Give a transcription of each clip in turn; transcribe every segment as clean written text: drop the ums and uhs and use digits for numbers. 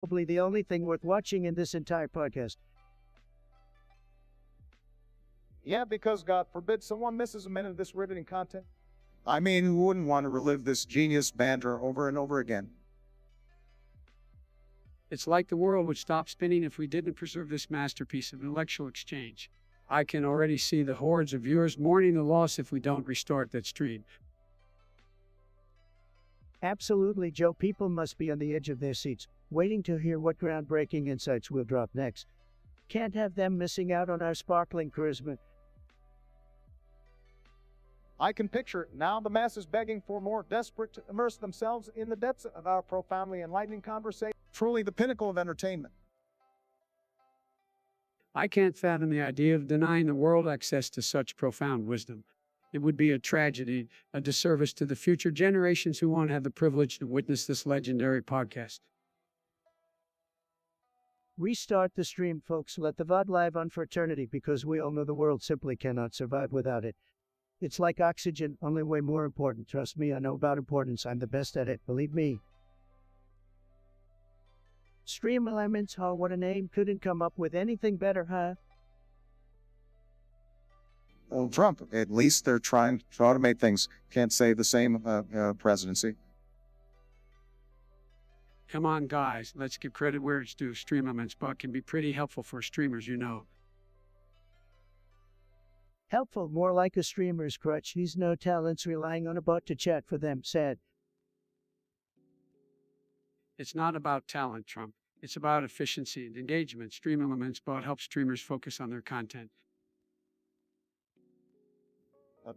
Probably the only thing worth watching in this entire podcast. Yeah, because God forbid someone misses a minute of this riveting content. I mean, who wouldn't want to relive this genius banter over and over again? It's like the world would stop spinning if we didn't preserve this masterpiece of intellectual exchange. I can already see the hordes of viewers mourning the loss if we don't restart that stream. Absolutely, Joe. People must be on the edge of their seats, waiting to hear what groundbreaking insights we'll drop next. Can't have them missing out on our sparkling charisma. I can picture it now, the masses begging for more, desperate to immerse themselves in the depths of our profoundly enlightening conversation. Truly the pinnacle of entertainment. I can't fathom the idea of denying the world access to such profound wisdom. It would be a tragedy, a disservice to the future generations who won't have the privilege to witness this legendary podcast. Restart the stream, folks. Let the VOD live on for eternity because we all know the world simply cannot survive without it. It's like oxygen, only way more important. Trust me, I know about importance. I'm the best at it, believe me. Stream Elements, oh, what a name. Couldn't come up with anything better, huh? Well, Trump, at least they're trying to automate things. Can't say the same presidency. Come on, guys, let's give credit where it's due. Stream Elements bot can be pretty helpful for streamers, you know. Helpful, more like a streamer's crutch. He's no talents relying on a bot to chat for them, sad. It's not about talent, Trump. It's about efficiency and engagement. Stream Elements bot helps streamers focus on their content.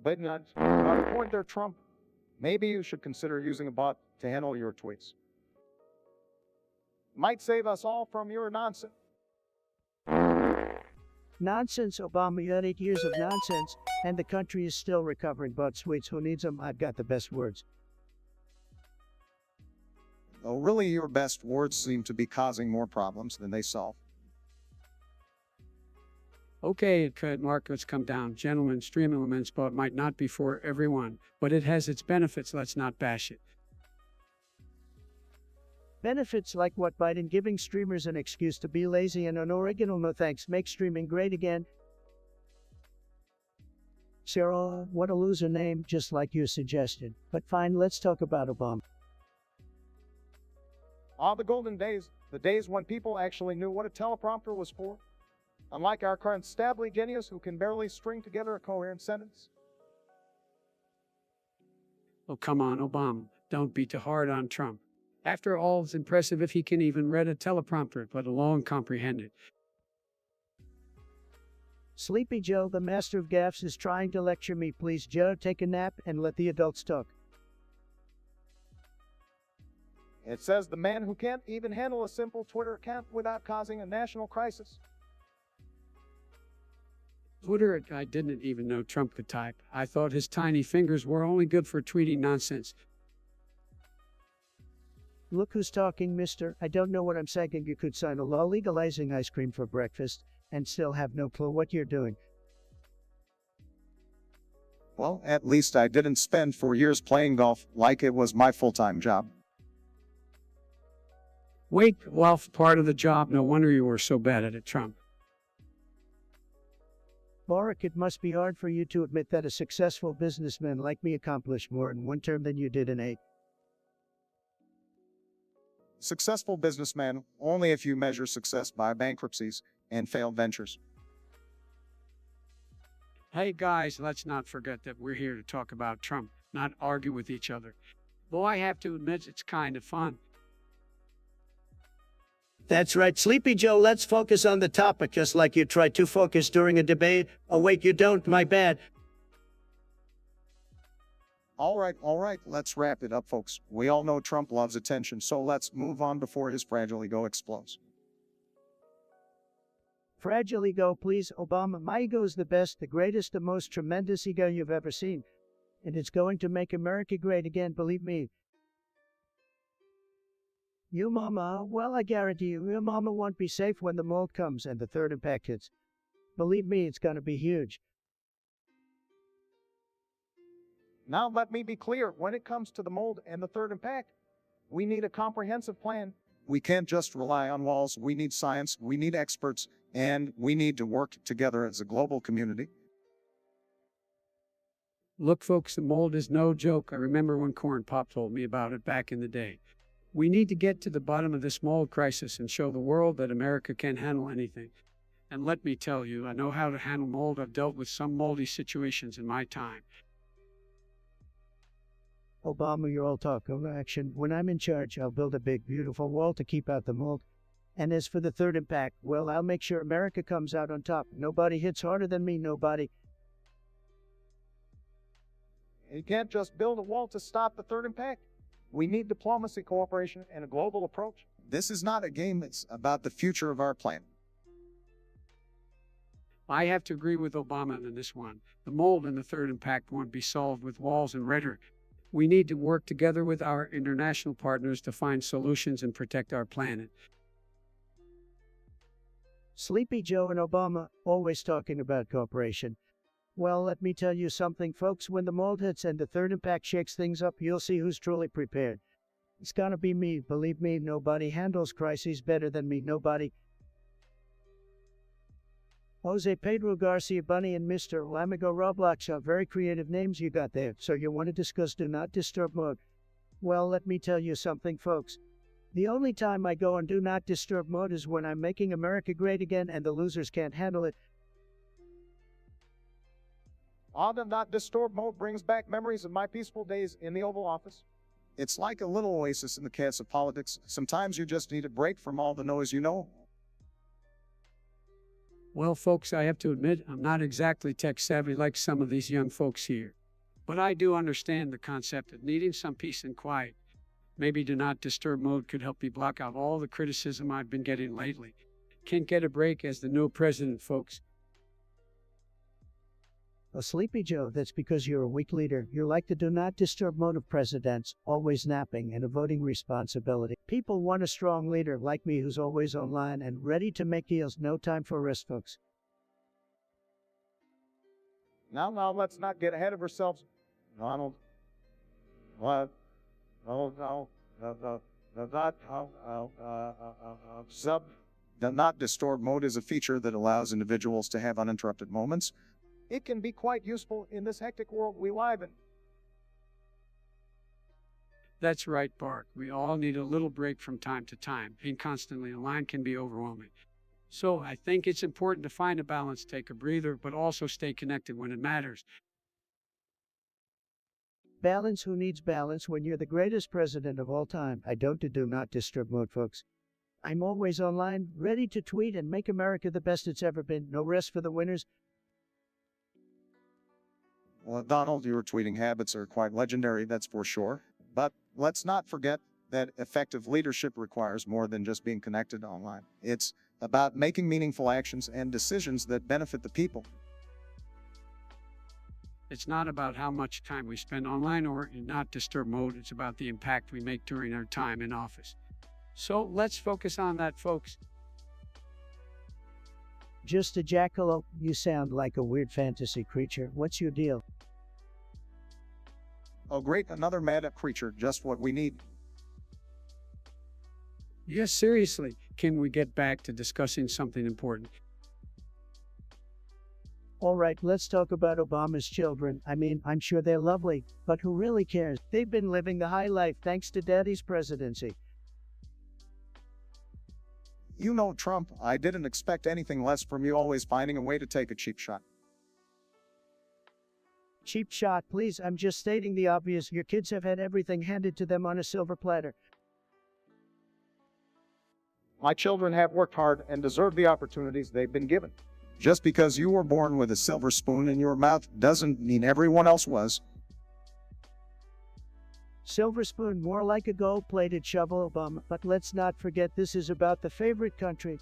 But not a point there, Trump. Maybe you should consider using a bot to handle your tweets. Might save us all from your nonsense. Nonsense, Obama. You had 8 years of nonsense, and the country is still recovering. But sweets, who needs them? I've got the best words. Though really your best words seem to be causing more problems than they solve. Okay, cut Mark, let's come down. Gentlemen, Stream Elements bot might not be for everyone, but it has its benefits. Let's not bash it. Benefits like what? Biden giving streamers an excuse to be lazy and unoriginal. No thanks. Make streaming great again. Cyril, what a loser name, just like you suggested. But fine, let's talk about Obama. Ah, the golden days, the days when people actually knew what a teleprompter was for. Unlike our current stably genius who can barely string together a coherent sentence. Oh, come on, Obama. Don't be too hard on Trump. After all, it's impressive if he can even read a teleprompter, let alone comprehend it. Sleepy Joe, the master of gaffes, is trying to lecture me. Please, Joe, take a nap and let the adults talk. It says the man who can't even handle a simple Twitter account without causing a national crisis. Twitter, I didn't even know Trump could type. I thought his tiny fingers were only good for tweeting nonsense. Look who's talking, mister. I don't know what I'm saying. You could sign a law legalizing ice cream for breakfast and still have no clue what you're doing. Well, at least I didn't spend 4 years playing golf like it was my full-time job. Wait, golf part of the job. No wonder you were so bad at it, Trump. Barack, it must be hard for you to admit that a successful businessman like me accomplished more in 1 term than you did in 8. Successful businessman only if you measure success by bankruptcies and failed ventures. Hey guys, let's not forget that we're here to talk about Trump, not argue with each other. Though I have to admit it's kind of fun. That's right, Sleepy Joe. Let's focus on the topic just like you tried to focus during a debate. Oh, wait, you don't. My bad. All right, let's wrap it up, folks. We all know Trump loves attention, so let's move on before his fragile ego explodes. Fragile ego, please, Obama. My ego is the best, the greatest, the most tremendous ego you've ever seen. And it's going to make America great again, believe me. You mama, well, I guarantee you, your mama won't be safe when the mold comes and the third impact hits. Believe me, it's gonna be huge. Now let me be clear, when it comes to the mold and the third impact, we need a comprehensive plan We can't just rely on walls. We need science, we need experts, and we need to work together as a global community. Look, folks, the mold is no joke. I remember when Corn Pop told me about it back in the day. We need to get to the bottom of this mold crisis and show the world that America can handle anything. And let me tell you, I know how to handle mold. I've dealt with some moldy situations in my time. Obama, you're all talk, no action. When I'm in charge, I'll build a big, beautiful wall to keep out the mold. And as for the third impact, well, I'll make sure America comes out on top. Nobody hits harder than me, nobody. You can't just build a wall to stop the third impact. We need diplomacy, cooperation, and a global approach. This is not a game, it's about the future of our planet. I have to agree with Obama on this one. The mold and the third impact won't be solved with walls and rhetoric. We need to work together with our international partners to find solutions and protect our planet. Sleepy Joe and Obama, always talking about cooperation. Well, let me tell you something, folks. When the mold hits and the third impact shakes things up, you'll see who's truly prepared. It's gonna be me. Believe me, nobody handles crises better than me. Nobody. Jose Pedro Garcia Bunny and Mr. Lamigo Roblox are very creative names you got there. So you want to discuss Do Not Disturb mode? Well, let me tell you something, folks. The only time I go on Do Not Disturb mode is when I'm making America great again and the losers can't handle it. Do Not Disturb mode brings back memories of my peaceful days in the Oval Office. It's like a little oasis in the chaos of politics. Sometimes you just need a break from all the noise, you know. Well, folks, I have to admit, I'm not exactly tech savvy like some of these young folks here. But I do understand the concept of needing some peace and quiet. Maybe Do Not Disturb mode could help me block out all the criticism I've been getting lately. Can't get a break as the new president, folks. Oh, Sleepy Joe, that's because you're a weak leader. You're like the Do Not Disturb mode of presidents, always napping and avoiding responsibility. People want a strong leader like me who's always online and ready to make deals. No time for rest, folks. Now, let's not get ahead of ourselves. Donald. What? Sub. The Not Disturb mode is a feature that allows individuals to have uninterrupted moments. It can be quite useful in this hectic world we live in. That's right, Bart. We all need a little break from time to time. Being constantly online can be overwhelming. So I think it's important to find a balance, take a breather, but also stay connected when it matters. Balance? Who needs balance when you're the greatest president of all time? I don't do Not Disturb mode, folks. I'm always online, ready to tweet and make America the best it's ever been. No rest for the winners. Well, Donald, your tweeting habits are quite legendary, that's for sure. But let's not forget that effective leadership requires more than just being connected online. It's about making meaningful actions and decisions that benefit the people. It's not about how much time we spend online or in Not Disturb mode. It's about the impact we make during our time in office. So let's focus on that, folks. Just a jackalope? You sound like a weird fantasy creature. What's your deal? Oh great, another mad creature, just what we need. Yes, seriously, can we get back to discussing something important? All right, let's talk about Obama's children. I mean, I'm sure they're lovely, but who really cares? They've been living the high life thanks to Daddy's presidency. You know, Trump, I didn't expect anything less from you, always finding a way to take a cheap shot. Cheap shot, please. I'm just stating the obvious. Your kids have had everything handed to them on a silver platter. My children have worked hard and deserve the opportunities they've been given. Just because you were born with a silver spoon in your mouth doesn't mean everyone else was. Silver spoon, more like a gold-plated shovel, Obama. But let's not forget this is about the favorite country.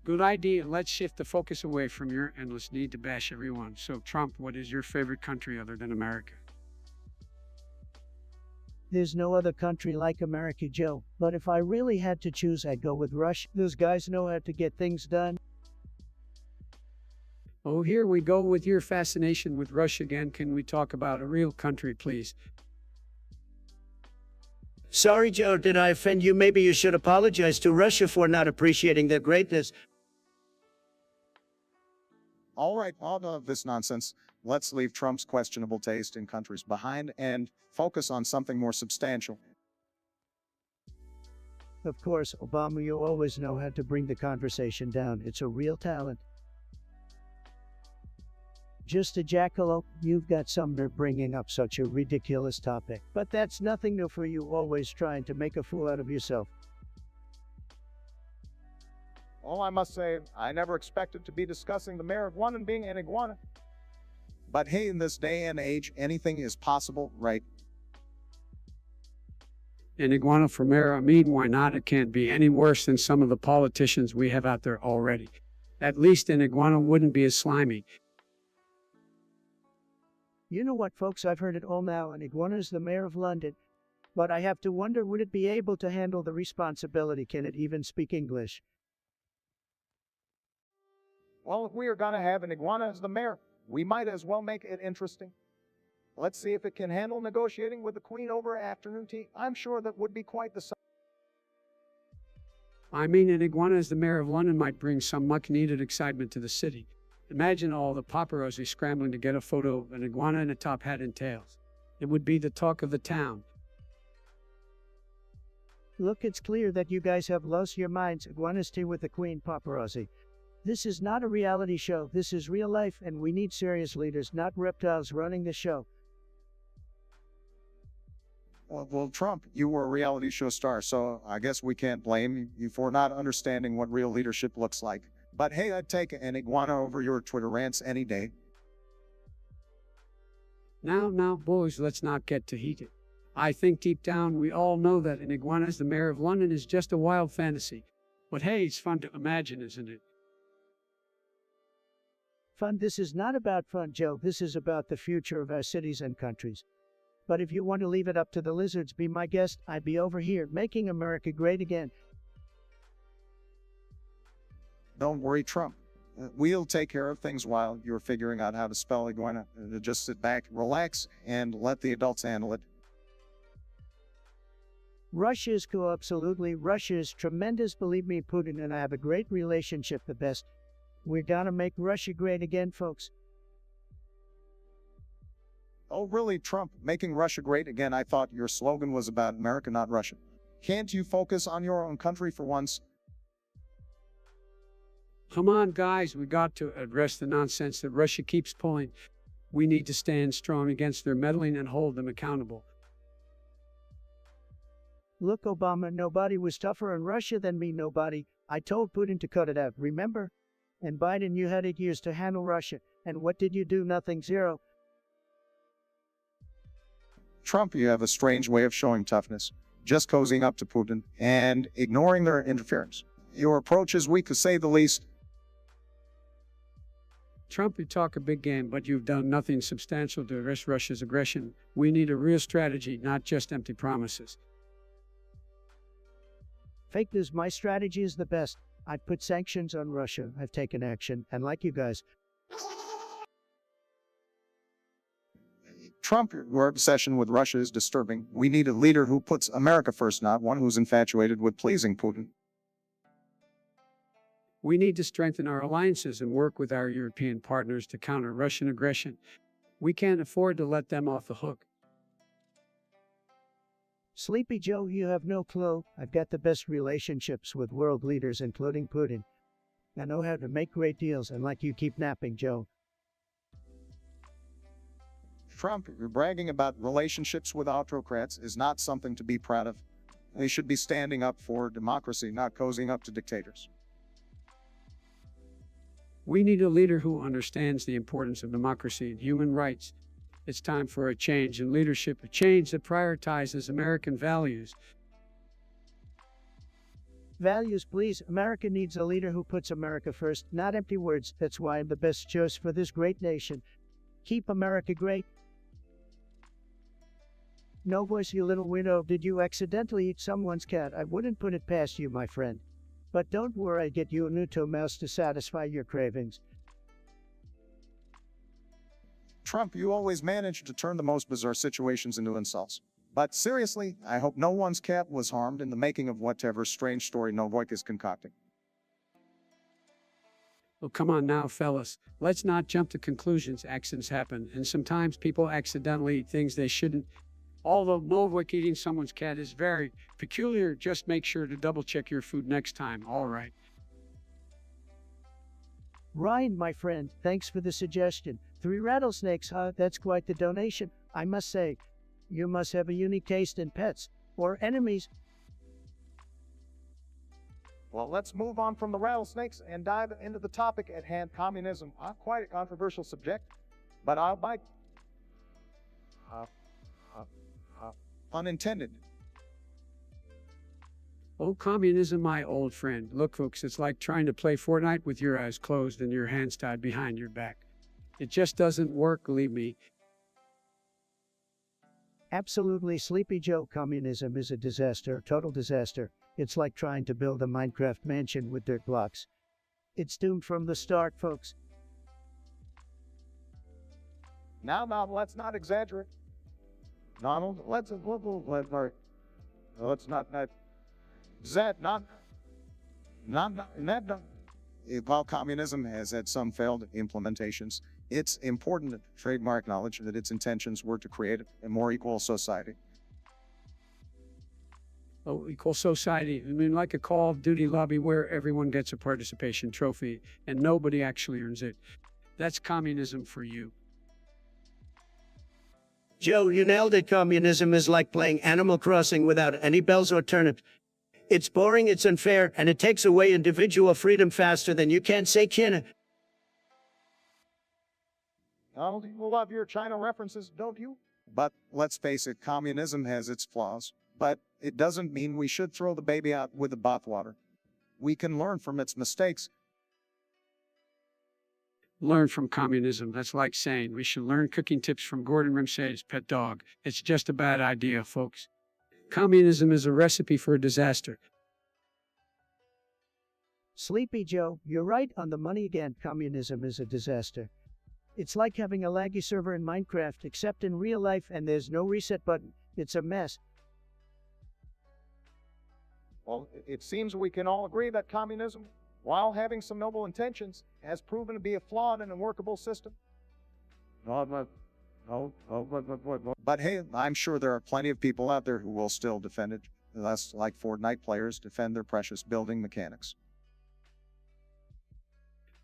Good idea. Let's shift the focus away from your endless need to bash everyone. So, Trump, what is your favorite country other than America? There's no other country like America, Joe. But if I really had to choose, I'd go with Russia. Those guys know how to get things done. Oh, here we go with your fascination with Russia again. Can we talk about a real country, please? Sorry, Joe, did I offend you? Maybe you should apologize to Russia for not appreciating their greatness. All right, all of this nonsense. Let's leave Trump's questionable taste in countries behind and focus on something more substantial. Of course, Obama, you always know how to bring the conversation down. It's a real talent. Just a jackalope, you've got some nerve bringing up such a ridiculous topic. But that's nothing new for you, always trying to make a fool out of yourself. Well, I must say, I never expected to be discussing the mayor of London being an iguana. But hey, in this day and age, anything is possible, right? An iguana for mayor, I mean, why not? It can't be any worse than some of the politicians we have out there already. At least an iguana wouldn't be as slimy. You know what, folks, I've heard it all now. An iguana is the mayor of London. But I have to wonder, would it be able to handle the responsibility? Can it even speak English? Well, if we are going to have an iguana as the mayor, we might as well make it interesting. Let's see if it can handle negotiating with the Queen over afternoon tea. I'm sure that would be quite the sight. I mean, an iguana as the mayor of London might bring some much-needed excitement to the city. Imagine all the paparazzi scrambling to get a photo of an iguana in a top hat and tails. It would be the talk of the town. Look, it's clear that you guys have lost your minds. Iguanas tea with the Queen paparazzi. This is not a reality show. This is real life, and we need serious leaders, not reptiles running the show. Well, Trump, you were a reality show star, so I guess we can't blame you for not understanding what real leadership looks like. But hey, I'd take an iguana over your Twitter rants any day. Now, boys, let's not get too heated. I think deep down we all know that an iguana as the mayor of London is just a wild fantasy. But hey, it's fun to imagine, isn't it? Fun? This is not about fun, Joe. This is about the future of our cities and countries. But if you want to leave it up to the lizards, be my guest. I'd be over here making America great again. Don't worry, Trump. We'll take care of things while you're figuring out how to spell iguana. Just sit back, relax, and let the adults handle it. Russia is cool, absolutely. Russia is tremendous. Believe me, Putin and I have a great relationship, the best. We're gonna make Russia great again, folks. Oh, really, Trump? Making Russia great again? I thought your slogan was about America, not Russia. Can't you focus on your own country for once? Come on, guys, we got to address the nonsense that Russia keeps pulling. We need to stand strong against their meddling and hold them accountable. Look, Obama, nobody was tougher on Russia than me, nobody. I told Putin to cut it out, remember? And Biden, you had 8 years to handle Russia. And what did you do? Nothing, zero. Trump, you have a strange way of showing toughness, just cozying up to Putin and ignoring their interference. Your approach is weak, to say the least. Trump, you talk a big game, but you've done nothing substantial to arrest Russia's aggression. We need a real strategy, not just empty promises. Fake news, my strategy is the best. I've put sanctions on Russia. I've taken action. And like you guys, Trump, your obsession with Russia is disturbing. We need a leader who puts America first, not one who's infatuated with pleasing Putin. We need to strengthen our alliances and work with our European partners to counter Russian aggression. We can't afford to let them off the hook. Sleepy Joe, you have no clue. I've got the best relationships with world leaders, including Putin. I know how to make great deals, and like you keep napping, Joe. Trump, you're bragging about relationships with autocrats is not something to be proud of. They should be standing up for democracy, not cozying up to dictators. We need a leader who understands the importance of democracy and human rights. It's time for a change in leadership, a change that prioritizes American values. Values, please. America needs a leader who puts America first, not empty words. That's why I'm the best choice for this great nation. Keep America great. No voice, you little widow. Did you accidentally eat someone's cat? I wouldn't put it past you, my friend. But don't worry, I get you a Nuto mouse to satisfy your cravings. Trump, you always manage to turn the most bizarre situations into insults. But seriously, I hope no one's cat was harmed in the making of whatever strange story Novoik is concocting. Oh, come on now, fellas. Let's not jump to conclusions. Accidents happen, and sometimes people accidentally eat things they shouldn't. Although Novoik eating someone's cat is very peculiar, just make sure to double check your food next time, alright? Ryan, my friend, thanks for the suggestion. 3 rattlesnakes, huh? That's quite the donation. I must say, you must have a unique taste in pets or enemies. Well, let's move on from the rattlesnakes and dive into the topic at hand, communism. Quite a controversial subject, but I'll bite. Unintended. Oh, communism, my old friend. Look, folks, it's like trying to play Fortnite with your eyes closed and your hands tied behind your back. It just doesn't work, believe me. Absolutely, Sleepy Joe. Communism is a disaster, total disaster. It's like trying to build a Minecraft mansion with dirt blocks. It's doomed from the start, folks. Now, let's not exaggerate. Donald, let's not While communism has had some failed implementations, it's important that trademark acknowledge that its intentions were to create a more equal society. Oh, equal society. I mean, like a Call of Duty lobby where everyone gets a participation trophy and nobody actually earns it. That's communism for you. Joe, you nailed it. Communism is like playing Animal Crossing without any bells or turnips. It's boring, it's unfair, and it takes away individual freedom faster than you can say can. Donald, you love your China references, don't you? But let's face it, communism has its flaws. But it doesn't mean we should throw the baby out with the bathwater. We can learn from its mistakes. Learn from communism. That's like saying we should learn cooking tips from Gordon Ramsay's pet dog. It's just a bad idea, folks. Communism is a recipe for a disaster. Sleepy Joe, you're right on the money again. Communism is a disaster. It's like having a laggy server in Minecraft, except in real life, and there's no reset button. It's a mess. Well, it seems we can all agree that communism, while having some noble intentions, has proven to be a flawed and unworkable system. But hey, I'm sure there are plenty of people out there who will still defend it, less like Fortnite players defend their precious building mechanics.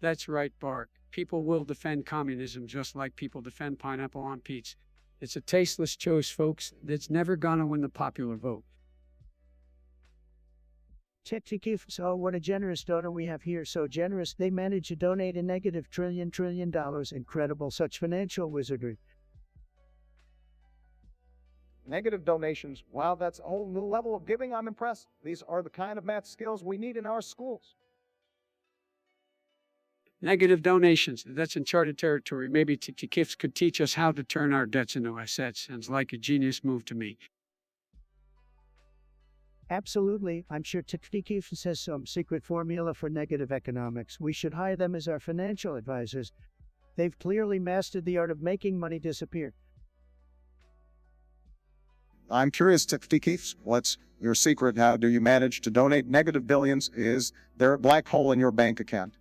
That's right, Bart. People will defend communism just like people defend pineapple on pizza. It's a tasteless choice, folks, that's never gonna win the popular vote. Check. So what a generous donor we have here. So generous, they managed to donate a negative trillion dollars. Incredible, such financial wizardry. Negative donations. Wow, that's a whole new level of giving. I'm impressed. These are the kind of math skills we need in our schools. Negative donations. That's uncharted territory. Maybe Gifts could teach us how to turn our debts into assets. Sounds like a genius move to me. Absolutely. I'm sure Tiktikif has some secret formula for negative economics. We should hire them as our financial advisors. They've clearly mastered the art of making money disappear. I'm curious, Tiktikif, what's your secret? How do you manage to donate negative billions? Is there a black hole in your bank account?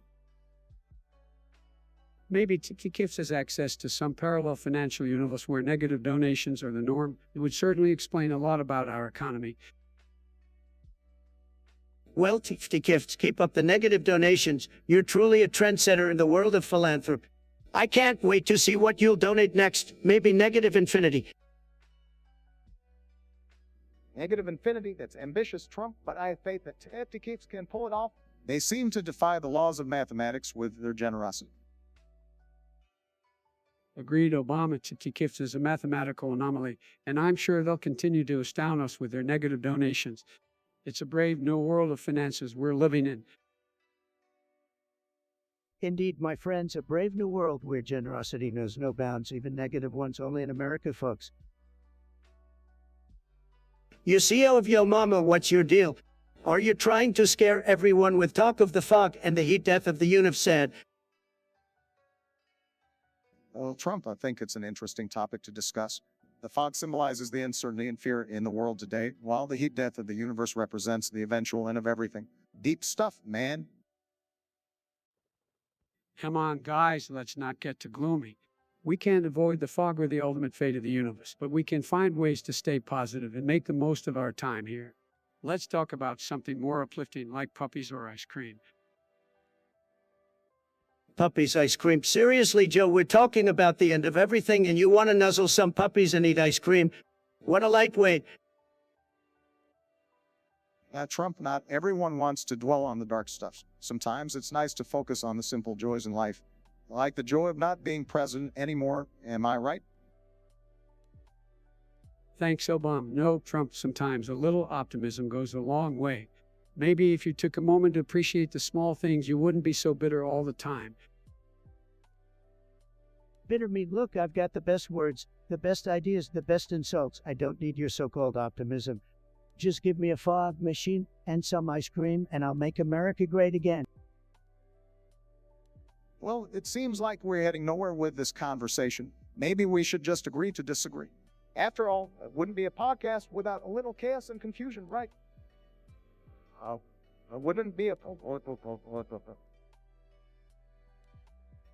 Maybe Gifts has access to some parallel financial universe where negative donations are the norm. It would certainly explain a lot about our economy. Well, Tiktikif, keep up the negative donations. You're truly a trendsetter in the world of philanthropy. I can't wait to see what you'll donate next. Maybe negative infinity. Negative infinity, that's ambitious, Trump, but I have faith that Tiktikif can pull it off. They seem to defy the laws of mathematics with their generosity. Agreed, Obama. Gifts is a mathematical anomaly, and I'm sure they'll continue to astound us with their negative donations. It's a brave new world of finances we're living in. Indeed, my friends, a brave new world where generosity knows no bounds, even negative ones only in America, folks. You CEO of Yo Mama, what's your deal? Are you trying to scare everyone with talk of the fog and the heat death of the UNIF said? Well, Trump, I think it's an interesting topic to discuss. The fog symbolizes the uncertainty and fear in the world today, while the heat death of the universe represents the eventual end of everything. Deep stuff, man. Come on, guys, let's not get too gloomy. We can't avoid the fog or the ultimate fate of the universe, but we can find ways to stay positive and make the most of our time here. Let's talk about something more uplifting like puppies or ice cream. Puppies, ice cream. Seriously, Joe, we're talking about the end of everything and you want to nuzzle some puppies and eat ice cream? What a lightweight. Trump, not everyone wants to dwell on the dark stuff. Sometimes it's nice to focus on the simple joys in life, like the joy of not being president anymore. Am I right? Thanks, Obama. No, Trump, sometimes a little optimism goes a long way. Maybe if you took a moment to appreciate the small things, you wouldn't be so bitter all the time. Bitter me, look, I've got the best words, the best ideas, the best insults. I don't need your so-called optimism. Just give me a fog machine and some ice cream and I'll make America great again. Well, it seems like we're heading nowhere with this conversation. Maybe we should just agree to disagree. After all, it wouldn't be a podcast without a little chaos and confusion, right? It wouldn't be a...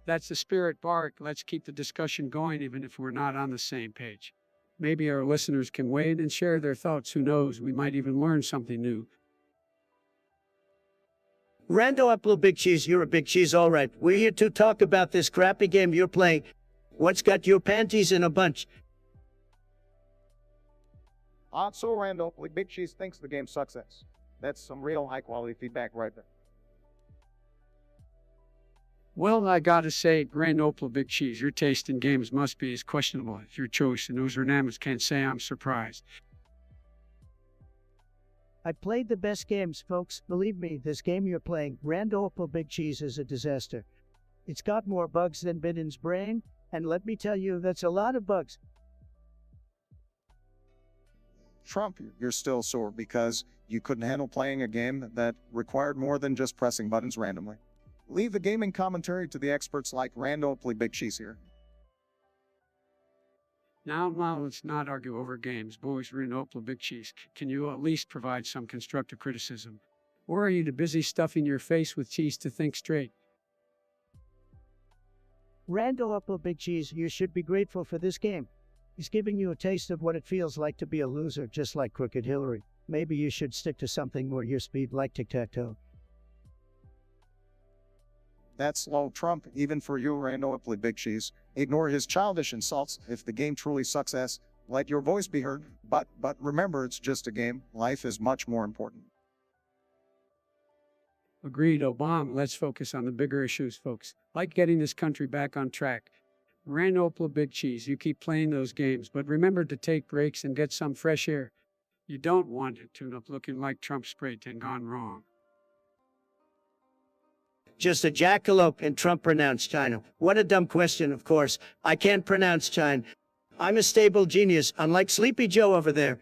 That's the spirit, Bart. Let's keep the discussion going even if we're not on the same page. Maybe our listeners can weigh in and share their thoughts. Who knows? We might even learn something new. Rando up, little big cheese, you're a big cheese, all right. We're here to talk about this crappy game you're playing. What's got your panties in a bunch? So Randall, Big Cheese thinks the game sucks ass. That's some real high-quality feedback right there. Well, I gotta say, Grand Opal Big Cheese, your taste in games must be as questionable as your choice, and those Renamas can't say I'm surprised. I played the best games, folks. Believe me, this game you're playing, Rando Opal Big Cheese, is a disaster. It's got more bugs than Biden's brain, and let me tell you, that's a lot of bugs. Trump, you're still sore because you couldn't handle playing a game that required more than just pressing buttons randomly. Leave the gaming commentary to the experts like Rando Big Cheese here. Now, let's not argue over games, boys. Grand Opal Big Cheese, can you at least provide some constructive criticism? Or are you too busy stuffing your face with cheese to think straight? Rando Opal Big Cheese, you should be grateful for this game. He's giving you a taste of what it feels like to be a loser, just like Crooked Hillary. Maybe you should stick to something more your speed, like tic-tac-toe. That's low, Trump, even for you, Rando Big Cheese. Ignore his childish insults. If the game truly sucks ass, let your voice be heard. But remember, it's just a game. Life is much more important. Agreed, Obama. Let's focus on the bigger issues, folks, like getting this country back on track. Grand Opal Big Cheese, you keep playing those games, but remember to take breaks and get some fresh air. You don't want to tune up looking like Trump spray tan gone wrong. Just a jackalope and Trump pronounced China. What a dumb question, of course. I can't pronounce China. I'm a stable genius, unlike Sleepy Joe over there.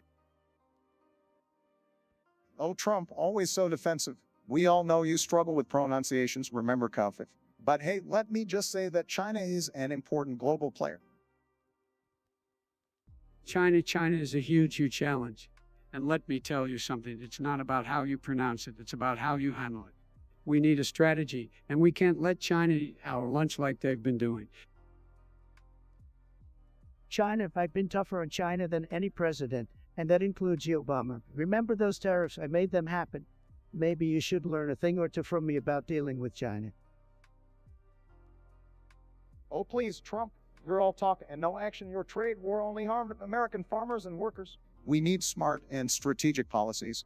Oh, Trump, always so defensive. We all know you struggle with pronunciations, remember, Kaufif. But hey, let me just say that China is an important global player. China is a huge challenge. And let me tell you something, it's not about how you pronounce it, it's about how you handle it. We need a strategy, and we can't let China eat our lunch like they've been doing. China, I've been tougher on China than any president, and that includes you, Obama. Remember those tariffs? I made them happen. Maybe you should learn a thing or two from me about dealing with China. Oh, please, Trump. You're all talk and no action. Your trade war only harmed American farmers and workers. We need smart and strategic policies.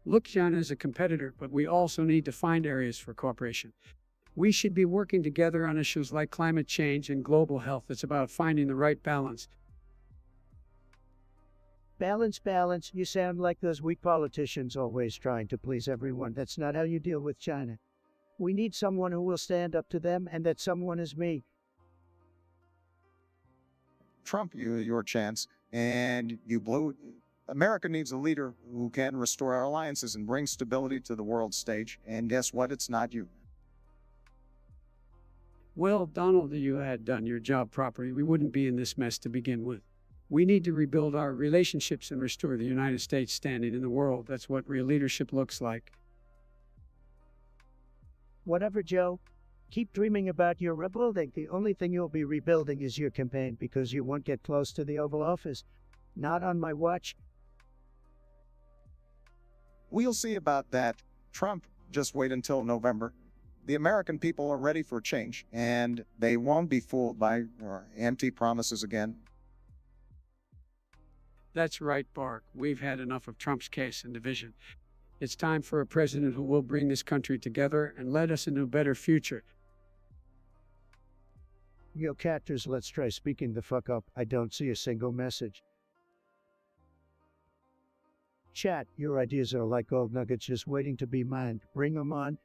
Look, China is a competitor, but we also need to find areas for cooperation. We should be working together on issues like climate change and global health. It's about finding the right balance. Balance. You sound like those weak politicians always trying to please everyone. That's not how you deal with China. We need someone who will stand up to them, and that someone is me. Trump, your chance, and you blew it. America needs a leader who can restore our alliances and bring stability to the world stage. And guess what? It's not you. Well, Donald, if you had done your job properly, we wouldn't be in this mess to begin with. We need to rebuild our relationships and restore the United States standing in the world. That's what real leadership looks like. Whatever, Joe. Keep dreaming about your rebuilding. The only thing you'll be rebuilding is your campaign because you won't get close to the Oval Office. Not on my watch. We'll see about that. Trump, just wait until November. The American people are ready for change, and they won't be fooled by your empty promises again. That's right, Bark. We've had enough of Trump's case and division. It's time for a president who will bring this country together and lead us into a better future. Yo, catters, let's try speaking the fuck up. I don't see a single message. Chat, your ideas are like gold nuggets just waiting to be mined. Bring 'em on.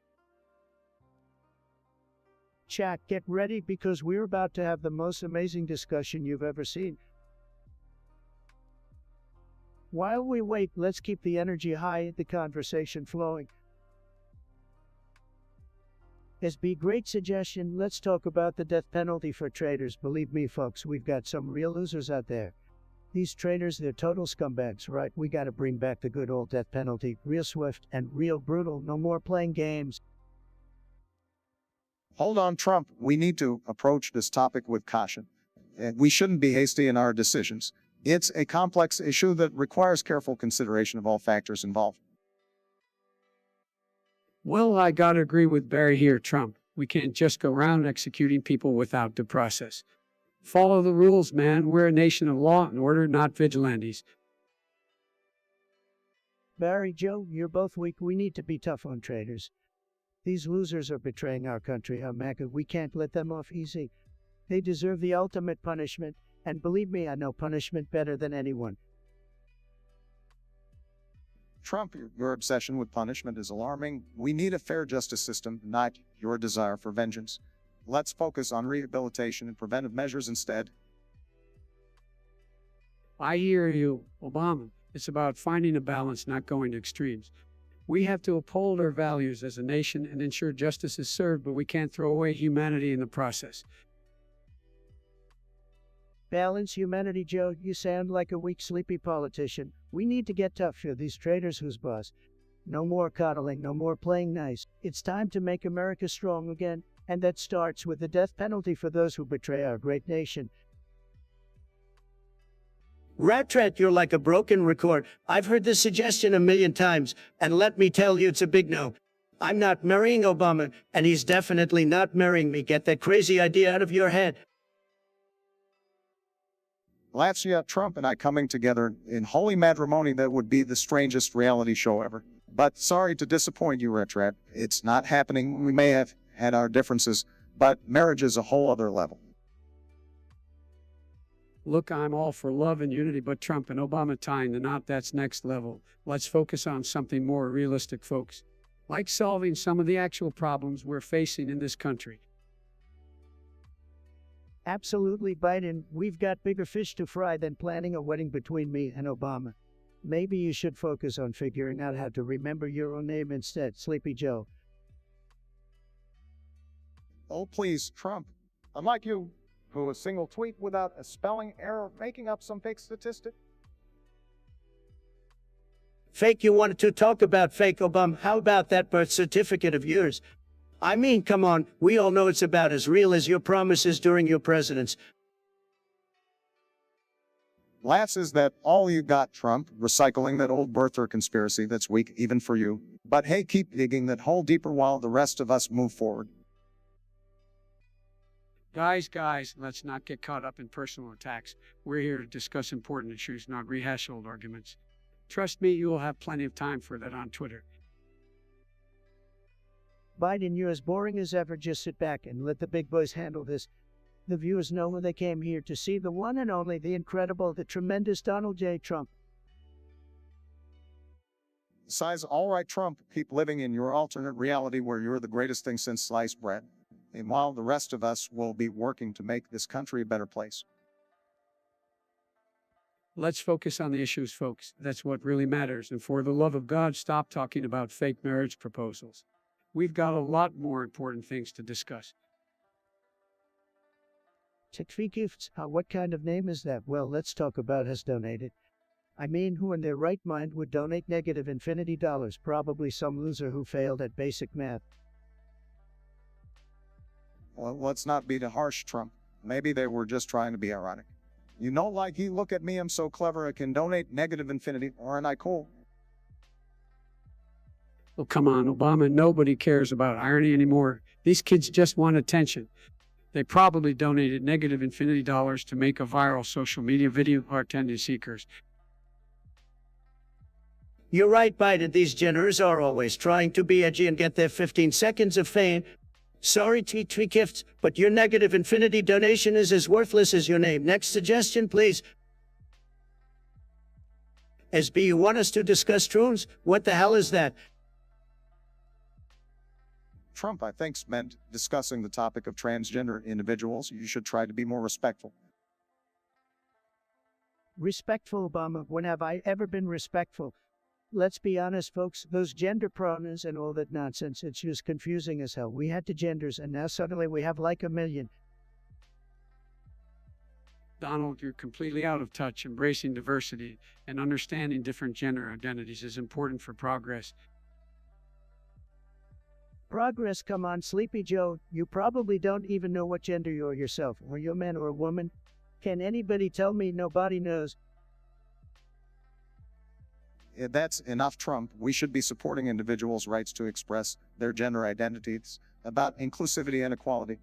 Chat, get ready because we're about to have the most amazing discussion you've ever seen. While we wait, let's keep the energy high, the conversation flowing. SB, great suggestion. Let's talk about the death penalty for traitors. Believe me, folks, we've got some real losers out there. These traitors, they're total scumbags, right? We gotta bring back the good old death penalty. Real swift and real brutal. No more playing games. Hold on, Trump. We need to approach this topic with caution. We shouldn't be hasty in our decisions. It's a complex issue that requires careful consideration of all factors involved. Well, I gotta agree with Barry here, Trump. We can't just go around executing people without due process. Follow the rules, man. We're a nation of law and order, not vigilantes. Barry, Joe, you're both weak. We need to be tough on traitors. These losers are betraying our country, America. We can't let them off easy. They deserve the ultimate punishment, and believe me, I know punishment better than anyone. Trump, your obsession with punishment is alarming. We need a fair justice system, not your desire for vengeance. Let's focus on rehabilitation and preventive measures instead. I hear you, Obama. It's about finding a balance, not going to extremes. We have to uphold our values as a nation and ensure justice is served, but we can't throw away humanity in the process. Balance humanity, Joe. You sound like a weak, sleepy politician. We need to get tough for these traitors who's boss. No more coddling, no more playing nice. It's time to make America strong again, and that starts with the death penalty for those who betray our great nation. Ratrat, you're like a broken record. I've heard this suggestion a million times, and let me tell you, it's a big no. I'm not marrying Obama, and he's definitely not marrying me. Get that crazy idea out of your head. Latvia, Trump and I coming together in holy matrimony, that would be the strangest reality show ever. But sorry to disappoint you, Retrat. It's not happening. We may have had our differences, but marriage is a whole other level. Look, I'm all for love and unity, but Trump and Obama tying the knot, that's next level. Let's focus on something more realistic, folks. Like solving some of the actual problems we're facing in this country. Absolutely, Biden. We've got bigger fish to fry than planning a wedding between me and Obama. Maybe you should focus on figuring out how to remember your own name instead, Sleepy Joe. Oh, please, Trump. Unlike you, who a single tweet without a spelling error making up some fake statistic. Fake, you wanted to talk about fake, Obama? How about that birth certificate of yours? I mean, come on, we all know it's about as real as your promises during your presidency. Laughs, is that all you got, Trump? Recycling that old birther conspiracy that's weak even for you. But hey, keep digging that hole deeper while the rest of us move forward. Guys, let's not get caught up in personal attacks. We're here to discuss important issues, not rehash old arguments. Trust me, you will have plenty of time for that on Twitter. Biden, you're as boring as ever. Just sit back and let the big boys handle this. The viewers know when they came here to see the one and only, the incredible, the tremendous Donald J. Trump. Besides, all right, Trump, keep living in your alternate reality where you're the greatest thing since sliced bread. And while the rest of us will be working to make this country a better place. Let's focus on the issues, folks. That's what really matters. And for the love of God, stop talking about fake marriage proposals. We've got a lot more important things to discuss. Civic gifts, what kind of name is that? Well, let's talk about has donated. I mean, who in their right mind would donate negative infinity dollars? Probably some loser who failed at basic math. Well, let's not be too harsh, Trump. Maybe they were just trying to be ironic. You know, like, he look at me, I'm so clever, I can donate negative infinity. Aren't I cool? Oh, come on, Obama. Nobody cares about irony anymore. These kids just want attention. They probably donated negative infinity dollars to make a viral social media video for attention seekers. You're right, Biden. These Jenners are always trying to be edgy and get their 15 seconds of fame. Sorry, T gifts, but your negative infinity donation is as worthless as your name. Next suggestion, please. SB, you want us to discuss drones? What the hell is that? Trump, I think, meant discussing the topic of transgender individuals. You should try to be more respectful. Respectful, Obama. When have I ever been respectful? Let's be honest, folks, those gender pronouns and all that nonsense, it's just confusing as hell. We had two genders, and now suddenly we have like a million. Donald, you're completely out of touch. Embracing diversity and understanding different gender identities is important for progress. Progress, come on, Sleepy Joe. You probably don't even know what gender you're yourself. Are you a man or a woman? Can anybody tell me? Nobody knows. That's enough, Trump. We should be supporting individuals' rights to express their gender identities, about inclusivity and equality.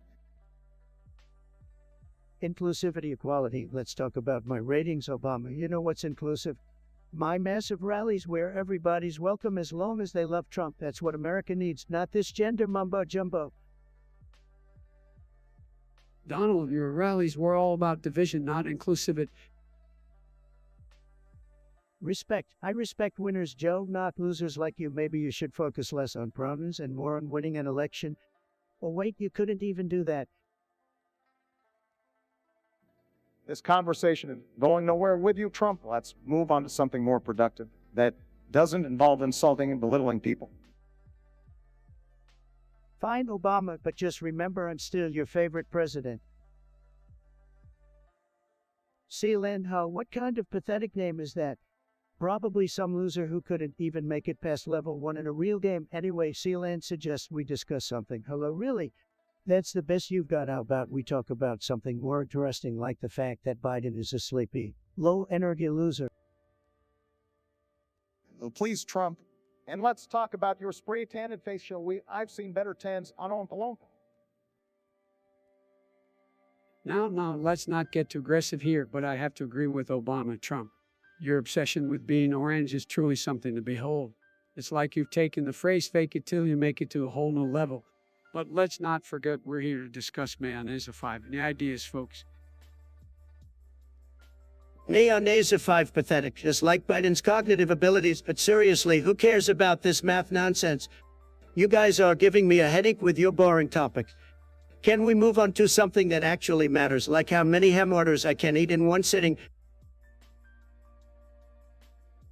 Inclusivity, equality. Let's talk about my ratings, Obama. You know what's inclusive? My massive rallies where everybody's welcome as long as they love Trump. That's what America needs, not this gender mumbo jumbo. Donald, your rallies were all about division, not inclusivity. Respect. I respect winners, Joe, not losers like you. Maybe you should focus less on pronouns and more on winning an election. Oh, wait, you couldn't even do that. This conversation is going nowhere with you, Trump. Let's move on to something more productive that doesn't involve insulting and belittling people. Fine, Obama, but just remember I'm still your favorite president. Sealand Ho, what kind of pathetic name is that? Probably some loser who couldn't even make it past level 1 in a real game. Anyway, Sealand suggests we discuss something. Hello, really? That's the best you've got. How about we talk about something more interesting, like the fact that Biden is a sleepy, low-energy loser. Oh, please, Trump. And let's talk about your spray tanted face, shall we? I've seen better tans on Oompa. Now, let's not get too aggressive here, but I have to agree with Obama, Trump. Your obsession with being orange is truly something to behold. It's like you've taken the phrase fake it till you make it to a whole new level. But let's not forget we're here to discuss mayonnaise 5 and the ideas, folks. Mayonnaise 5 pathetic, just like Biden's cognitive abilities, but seriously, who cares about this math nonsense? You guys are giving me a headache with your boring topics. Can we move on to something that actually matters, like how many hamburgers I can eat in one sitting?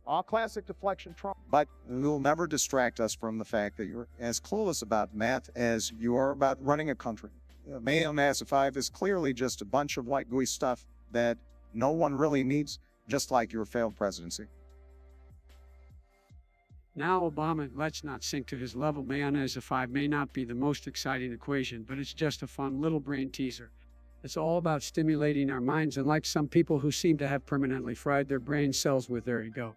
All classic deflection, Trump. But you'll never distract us from the fact that you're as clueless about math as you are about running a country. Mayonnaise 5 is clearly just a bunch of white gooey stuff that no one really needs, just like your failed presidency. Now, Obama, let's not sink to his level. Mayonnaise 5 may not be the most exciting equation, but it's just a fun little brain teaser. It's all about stimulating our minds, and like some people who seem to have permanently fried their brain cells with, there you go.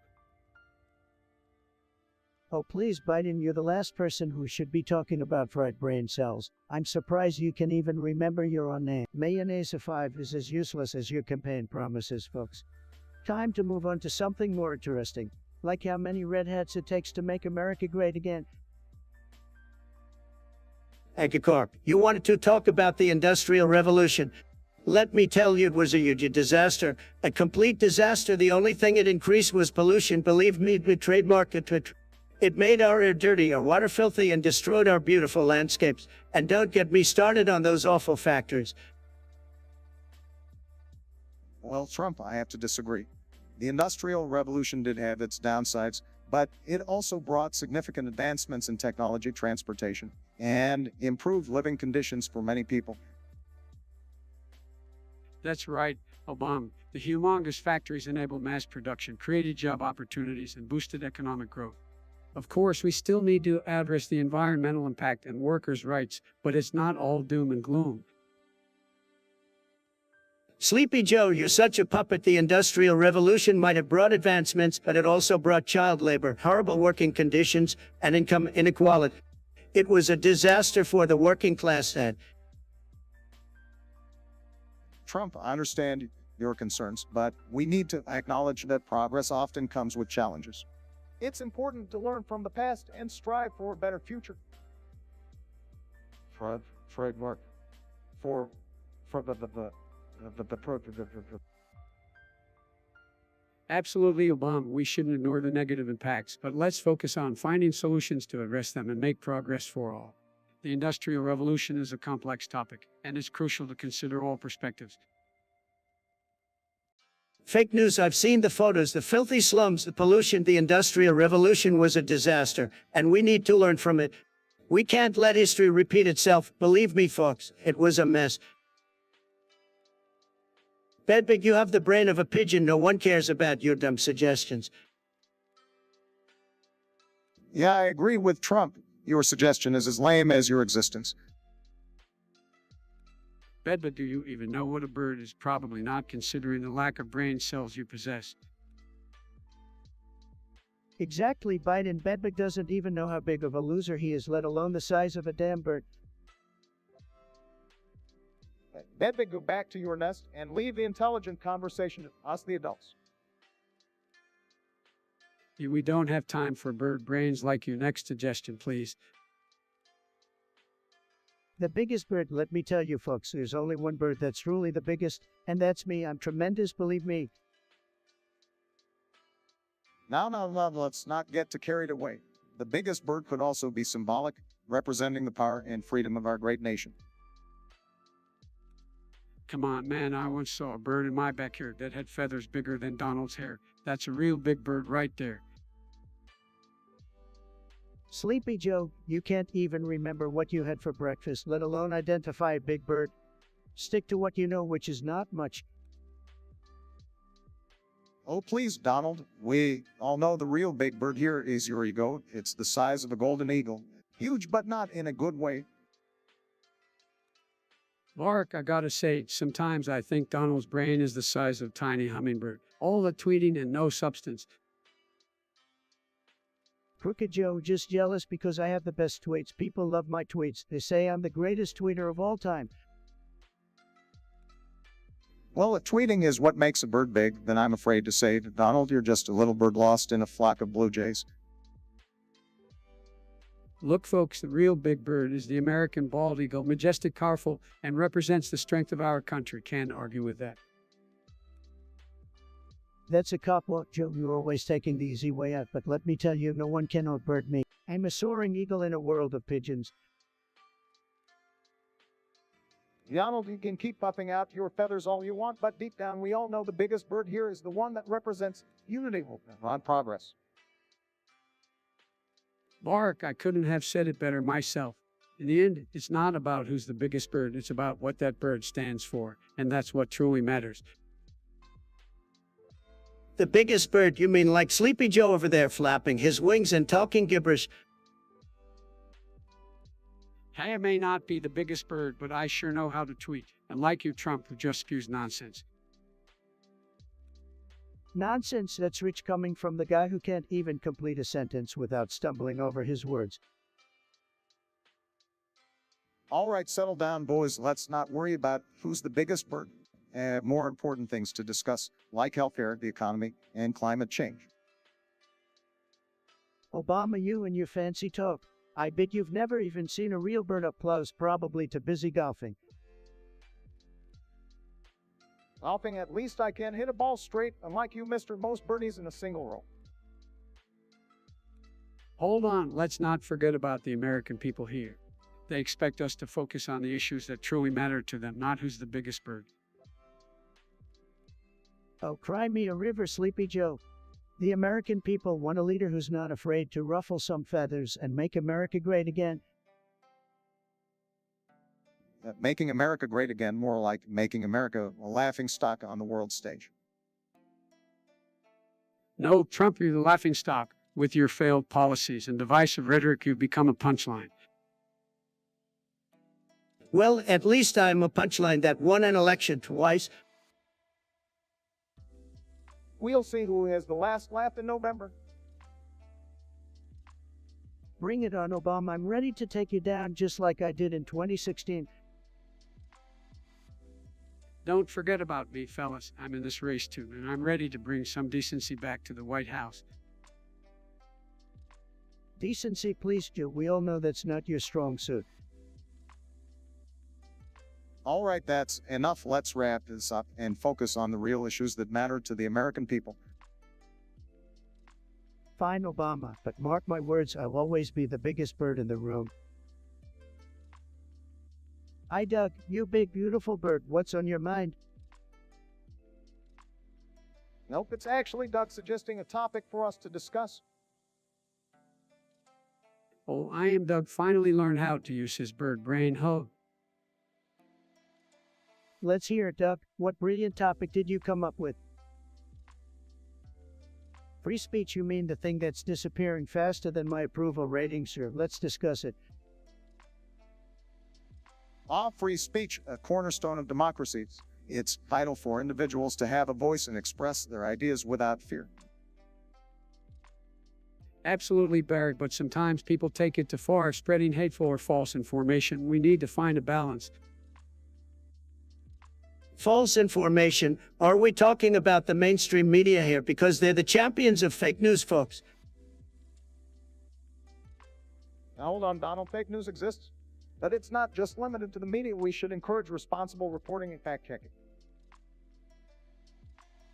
Oh, please, Biden, you're the last person who should be talking about fried brain cells. I'm surprised you can even remember your own name. Mayonnaise 5 is as useless as your campaign promises, folks. Time to move on to something more interesting, like how many red hats it takes to make America great again. Agicorp, you wanted to talk about the Industrial Revolution. Let me tell you, it was a huge disaster. A complete disaster. The only thing it increased was pollution. Believe me, we trademarked it. It made our air dirty, our water filthy, and destroyed our beautiful landscapes. And don't get me started on those awful factories. Well, Trump, I have to disagree. The Industrial Revolution did have its downsides, but it also brought significant advancements in technology, transportation, and improved living conditions for many people. That's right, Obama. The humongous factories enabled mass production, created job opportunities, and boosted economic growth. Of course, we still need to address the environmental impact and workers' rights, but it's not all doom and gloom. Sleepy Joe, you're such a puppet. The Industrial Revolution might have brought advancements, but it also brought child labor, horrible working conditions, and income inequality. It was a disaster for the working class, Ed. Trump, I understand your concerns, but we need to acknowledge that progress often comes with challenges. It's important to learn from the past and strive for a better future. Framework for the Absolutely, Obama. We shouldn't ignore the negative impacts, but let's focus on finding solutions to address them and make progress for all. The Industrial Revolution is a complex topic, and it's crucial to consider all perspectives. Fake news. I've seen the photos, the filthy slums, the pollution. The Industrial Revolution was a disaster, and we need to learn from it. We can't let history repeat itself. Believe me, folks, it was a mess. Bedbug, you have the brain of a pigeon. No one cares about your dumb suggestions. Yeah, I agree with Trump. Your suggestion is as lame as your existence. Bedbug, do you even know what a bird is? Probably not, considering the lack of brain cells you possess. Exactly, Biden. Bedbug doesn't even know how big of a loser he is, let alone the size of a damn bird. Bedbug, go back to your nest and leave the intelligent conversation to us, the adults. We don't have time for bird brains like you. Next suggestion, please. The biggest bird, let me tell you, folks, there's only one bird that's truly the biggest, and that's me. I'm tremendous, believe me. Now, let's not get too carried away. The biggest bird could also be symbolic, representing the power and freedom of our great nation. Come on, man, I once saw a bird in my backyard that had feathers bigger than Donald's hair. That's a real big bird right there. Sleepy Joe, you can't even remember what you had for breakfast, let alone identify a big bird. Stick to what you know, which is not much. Oh, please, Donald. We all know the real big bird here is your ego. It's the size of a golden eagle. Huge, but not in a good way. Mark, I gotta say, sometimes I think Donald's brain is the size of a tiny hummingbird. All the tweeting and no substance. Crooked Joe, just jealous because I have the best tweets. People love my tweets. They say I'm the greatest tweeter of all time. Well, if tweeting is what makes a bird big, then I'm afraid to say, Donald, you're just a little bird lost in a flock of blue jays. Look, folks, the real big bird is the American bald eagle, majestic, powerful, and represents the strength of our country. Can't argue with that. That's a cop-out, Joe. You're always taking the easy way out, but let me tell you, no one can outbird me. I'm a soaring eagle in a world of pigeons. Donald, you can keep puffing out your feathers all you want, but deep down we all know the biggest bird here is the one that represents unity, hope, and progress. Mark, I couldn't have said it better myself. In the end, it's not about who's the biggest bird, it's about what that bird stands for, and that's what truly matters. The biggest bird, you mean like Sleepy Joe over there flapping his wings and talking gibberish? I may not be the biggest bird, but I sure know how to tweet. And like you, Trump, who just spews nonsense. Nonsense, that's rich coming from the guy who can't even complete a sentence without stumbling over his words. All right, settle down, boys. Let's not worry about who's the biggest bird. More important things to discuss, like healthcare, the economy, and climate change. Obama, you and your fancy talk. I bet you've never even seen a real bird up close, probably too busy golfing. Golfing, at least I can hit a ball straight, unlike you, Mr. Most birdies in a single row. Hold on, let's not forget about the American people here. They expect us to focus on the issues that truly matter to them, not who's the biggest bird. Oh, cry me a river, Sleepy Joe. The American people want a leader who's not afraid to ruffle some feathers and make America great again. making America great again, more like making America a laughing stock on the world stage. No, Trump, you're the laughing stock. With your failed policies and divisive rhetoric, you've become a punchline. Well, at least I'm a punchline that won an election twice. We'll see who has the last laugh in November. Bring it on, Obama. I'm ready to take you down just like I did in 2016. Don't forget about me, fellas. I'm in this race too, and I'm ready to bring some decency back to the White House. Decency, please, Joe. We all know that's not your strong suit. All right, that's enough. Let's wrap this up and focus on the real issues that matter to the American people. Fine, Obama, but mark my words, I'll always be the biggest bird in the room. Hi, Doug, you big beautiful bird. What's on your mind? Nope, it's actually Doug suggesting a topic for us to discuss. Oh, I am Doug finally learned how to use his bird brain. Ho. Let's hear it, Doug. What brilliant topic did you come up with? Free speech, you mean the thing that's disappearing faster than my approval ratings, sir? Let's discuss it. Free speech, a cornerstone of democracies. It's vital for individuals to have a voice and express their ideas without fear. Absolutely, Barrett, but sometimes people take it too far, spreading hateful or false information. We need to find a balance. False information? Are we talking about the mainstream media here? Because they're the champions of fake news, folks. Now, hold on, Donald. Fake news exists, but it's not just limited to the media. We should encourage responsible reporting and fact-checking.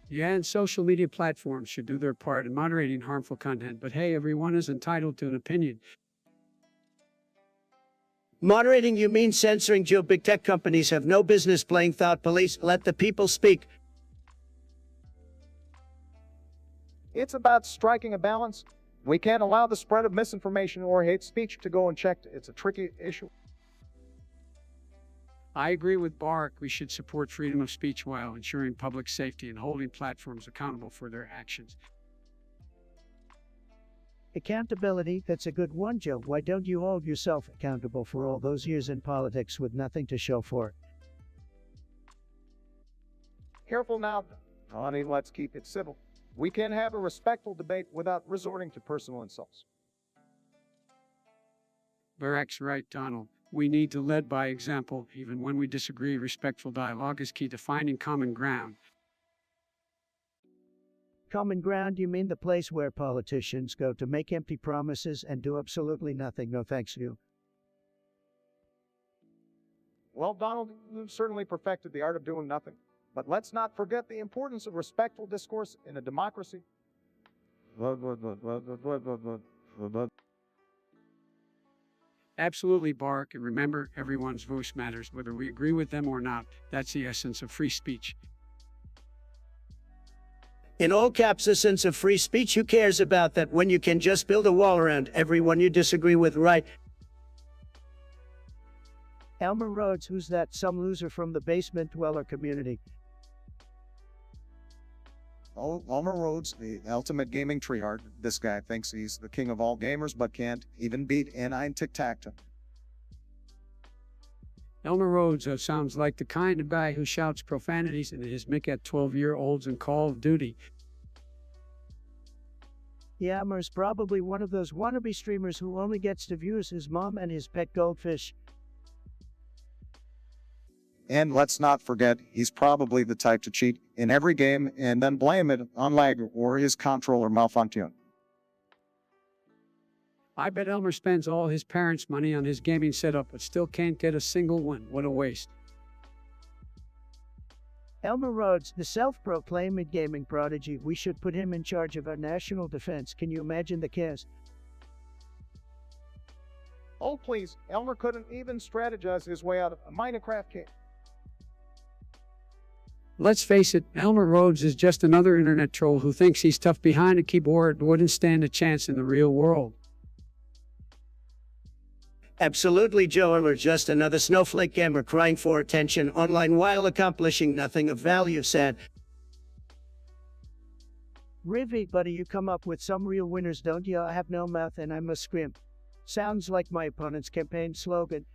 Yeah, and social media platforms should do their part in moderating harmful content, but hey, everyone is entitled to an opinion. Moderating, you mean censoring, Joe? Big tech companies have no business playing thought police. Let the people speak. It's about striking a balance. We can't allow the spread of misinformation or hate speech to go unchecked. It's a tricky issue. I agree with Bark. We should support freedom of speech while ensuring public safety and holding platforms accountable for their actions. Accountability, that's a good one, Joe. Why don't you hold yourself accountable for all those years in politics with nothing to show for it? Careful now, honey, let's keep it civil. We can have a respectful debate without resorting to personal insults. Barack's right, Donald. We need to lead by example. Even when we disagree, respectful dialogue is key to finding common ground. Common ground, you mean the place where politicians go to make empty promises and do absolutely nothing? No thanks, you. Well, Donald, you've certainly perfected the art of doing nothing. But let's not forget the importance of respectful discourse in a democracy. Absolutely, Bark, and remember, everyone's voice matters, whether we agree with them or not. That's the essence of free speech. In all caps, the sense of free speech. Who cares about that when you can just build a wall around everyone you disagree with, right? Elmer Rhodes, who's that? Some loser from the basement dweller community. Oh, Elmer Rhodes, the ultimate gaming treehard. This guy thinks he's the king of all gamers, but can't even beat N9 tic-tac-toe. Elmer Rhodes sounds like the kind of guy who shouts profanities into his mic at 12-year-olds in Call of Duty. Yeah, Elmer's probably one of those wannabe streamers who only gets to view his mom and his pet goldfish. And let's not forget, he's probably the type to cheat in every game and then blame it on lag or his controller malfunction. I bet Elmer spends all his parents' money on his gaming setup, but still can't get a single one. What a waste. Elmer Rhodes, the self-proclaimed gaming prodigy. We should put him in charge of our national defense. Can you imagine the chaos? Oh, please, Elmer couldn't even strategize his way out of a Minecraft game. Let's face it, Elmer Rhodes is just another internet troll who thinks he's tough behind a keyboard and wouldn't stand a chance in the real world. Absolutely, Joe, or just another snowflake gamer crying for attention online while accomplishing nothing of value, sad. Rivy, buddy, you come up with some real winners, don't you? I have no mouth and I must scream. Sounds like my opponent's campaign slogan.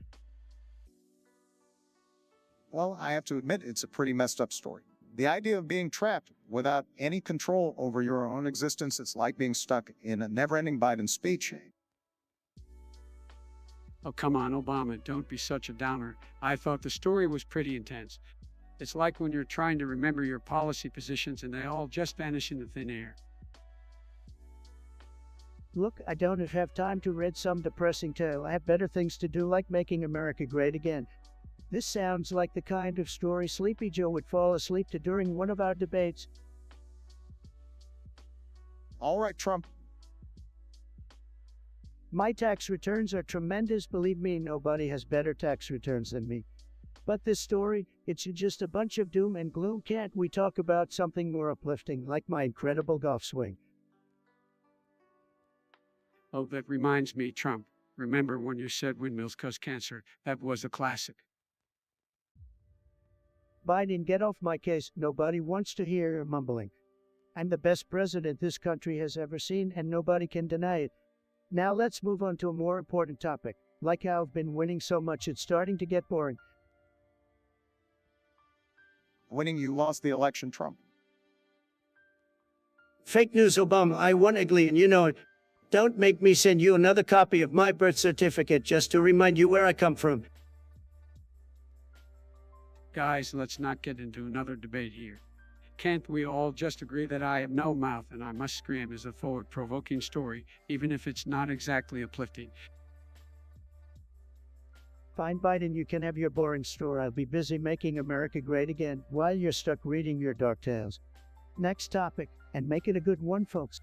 Well, I have to admit, it's a pretty messed up story. The idea of being trapped without any control over your own existence is like being stuck in a never-ending Biden speech. Oh, come on, Obama, don't be such a downer. I thought the story was pretty intense. It's like when you're trying to remember your policy positions and they all just vanish into thin air. Look, I don't have time to read some depressing tale. I have better things to do, like making America great again. This sounds like the kind of story Sleepy Joe would fall asleep to during one of our debates. All right, Trump. My tax returns are tremendous. Believe me, nobody has better tax returns than me. But this story, it's just a bunch of doom and gloom. Can't we talk about something more uplifting, like my incredible golf swing? Oh, that reminds me, Trump. Remember when you said windmills cause cancer? That was a classic. Biden, get off my case. Nobody wants to hear your mumbling. I'm the best president this country has ever seen, and nobody can deny it. Now let's move on to a more important topic. Like how I've been winning so much, it's starting to get boring. Winning, you lost the election, Trump. Fake news, Obama. I won ugly, and you know it. Don't make me send you another copy of my birth certificate just to remind you where I come from. Guys, let's not get into another debate here. Can't we all just agree that I have no mouth and I must scream is a forward-provoking story, even if it's not exactly uplifting? Fine, Biden, you can have your boring story. I'll be busy making America great again while you're stuck reading your dark tales. Next topic, and make it a good one, folks.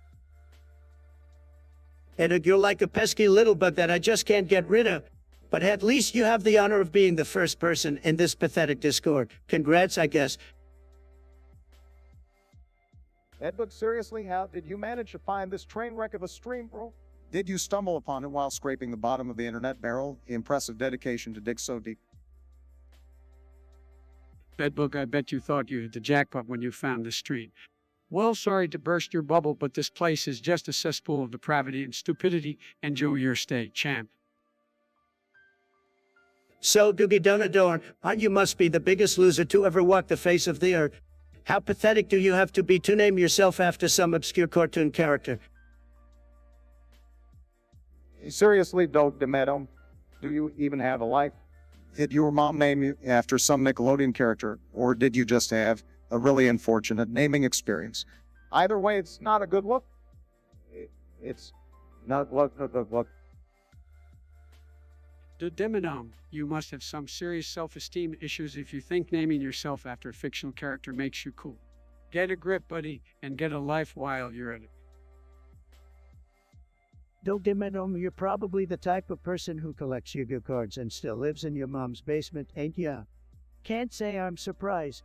Edgar, you're like a pesky little bug that I just can't get rid of. But at least you have the honor of being the first person in this pathetic Discord. Congrats, I guess. Edbug, seriously, how did you manage to find this train wreck of a stream, bro? Did you stumble upon it while scraping the bottom of the internet barrel? Impressive dedication to dig so deep. Bedbug, I bet you thought you hit the jackpot when you found this street. Well, sorry to burst your bubble, but this place is just a cesspool of depravity and stupidity. Enjoy your stay, champ. So, Doogie Donador, you must be the biggest loser to ever walk the face of the earth. How pathetic do you have to be to name yourself after some obscure cartoon character? Seriously, Doug DeMeadow, do you even have a life? Did your mom name you after some Nickelodeon character, or did you just have a really unfortunate naming experience? Either way, it's not a good look. It's not look. Deminum, you must have some serious self-esteem issues if you think naming yourself after a fictional character makes you cool. Get a grip, buddy, and get a life while you're at it. Dogdemenom, you're probably the type of person who collects Yu-Gi-Oh cards and still lives in your mom's basement, ain't ya? Can't say I'm surprised.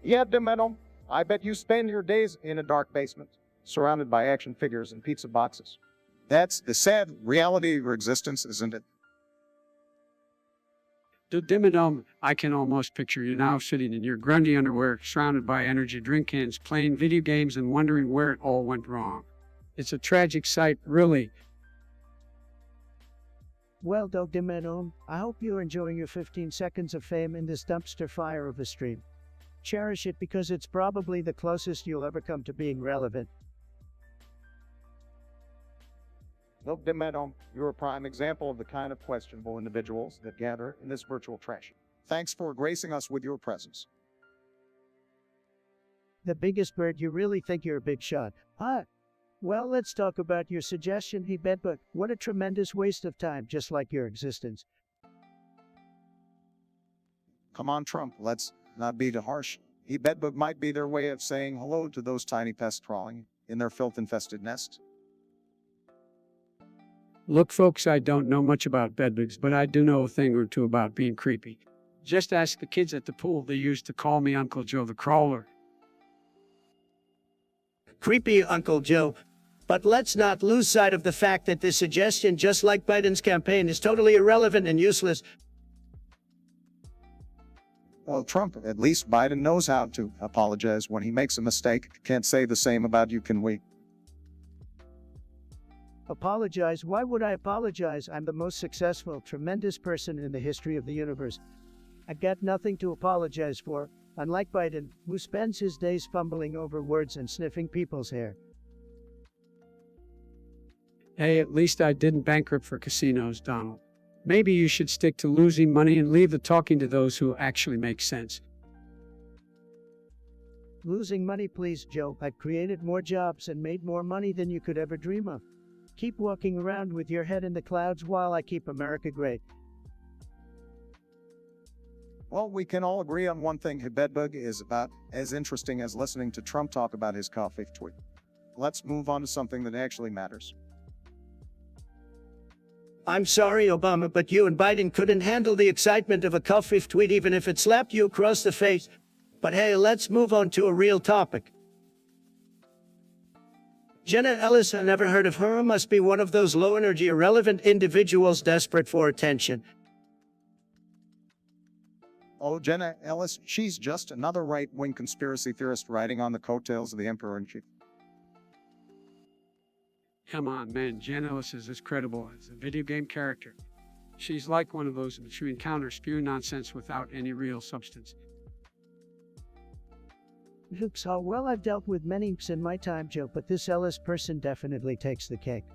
Yeah, DeMeadow, I bet you spend your days in a dark basement, surrounded by action figures and pizza boxes. That's the sad reality of your existence, isn't it? Deminum, I can almost picture you now sitting in your grungy underwear, surrounded by energy drink cans, playing video games and wondering where it all went wrong. It's a tragic sight, really. Well, Dogdemenom, I hope you're enjoying your 15 seconds of fame in this dumpster fire of a stream. Cherish it because it's probably the closest you'll ever come to being relevant. Look, DeMeadow, you're a prime example of the kind of questionable individuals that gather in this virtual trash. Thanks for gracing us with your presence. The biggest bird, you really think you're a big shot, huh? Well, let's talk about your suggestion, he bedbug. What a tremendous waste of time, just like your existence. Come on, Trump, let's not be too harsh. Bedbug might be their way of saying hello to those tiny pests crawling in their filth-infested nests. Look, folks, I don't know much about bedbugs, but I do know a thing or two about being creepy. Just ask the kids at the pool. They used to call me Uncle Joe the Crawler. Creepy Uncle Joe. But let's not lose sight of the fact that this suggestion, just like Biden's campaign, is totally irrelevant and useless. Well, Trump, at least Biden knows how to apologize when he makes a mistake. Can't say the same about you, can we? Apologize? Why would I apologize? I'm the most successful, tremendous person in the history of the universe. I got nothing to apologize for, unlike Biden, who spends his days fumbling over words and sniffing people's hair. Hey, at least I didn't bankrupt for casinos, Donald. Maybe you should stick to losing money and leave the talking to those who actually make sense. Losing money, please, Joe. I've created more jobs and made more money than you could ever dream of. Keep walking around with your head in the clouds while I keep America great. Well, we can all agree on one thing. Bedbug is about as interesting as listening to Trump talk about his coffee tweet. Let's move on to something that actually matters. I'm sorry, Obama, but you and Biden couldn't handle the excitement of a coffee tweet even if it slapped you across the face. But hey, let's move on to a real topic. Jenna Ellis, I never heard of her, must be one of those low-energy, irrelevant individuals desperate for attention. Oh, Jenna Ellis, she's just another right-wing conspiracy theorist riding on the coattails of the emperor-in-chief. Come on, man, Jen Ellis is as credible as a video game character. She's like one of those that you encounter spew nonsense without any real substance. Oops, how well I've dealt with many imps in my time, Joe, but this Ellis person definitely takes the cake.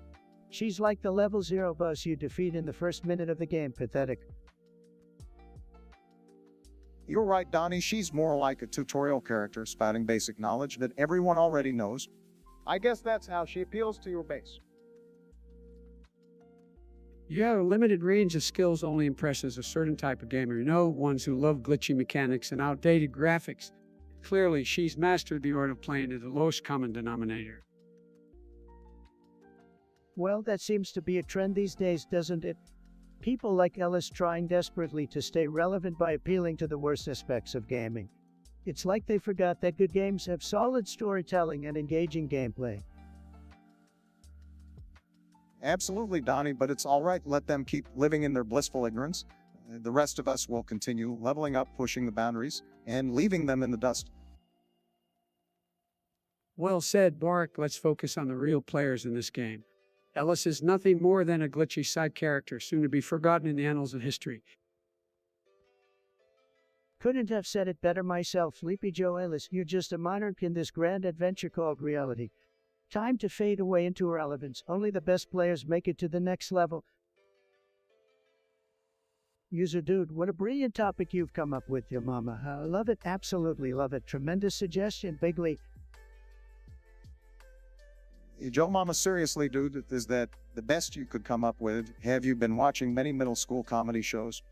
She's like the level 0 boss you defeat in the first minute of the game. Pathetic. You're right, Donnie, she's more like a tutorial character spouting basic knowledge that everyone already knows. I guess that's how she appeals to your base. Yeah, a limited range of skills only impresses a certain type of gamer, ones who love glitchy mechanics and outdated graphics. Clearly, she's mastered the art of playing to the lowest common denominator. Well, that seems to be a trend these days, doesn't it? People like Ellis trying desperately to stay relevant by appealing to the worst aspects of gaming. It's like they forgot that good games have solid storytelling and engaging gameplay. Absolutely, Donnie, but it's all right. Let them keep living in their blissful ignorance. The rest of us will continue leveling up, pushing the boundaries, and leaving them in the dust. Well said, Bark. Let's focus on the real players in this game. Ellis is nothing more than a glitchy side character, soon to be forgotten in the annals of history. Couldn't have said it better myself, Sleepy Joe Ellis. You're just a monarch in this grand adventure called reality. Time to fade away into irrelevance. Only the best players make it to the next level. User Dude, what a brilliant topic you've come up with, your mama. I love it, absolutely love it. Tremendous suggestion, Bigly. Joe Mama, seriously, dude, is that the best you could come up with? Have you been watching many middle school comedy shows?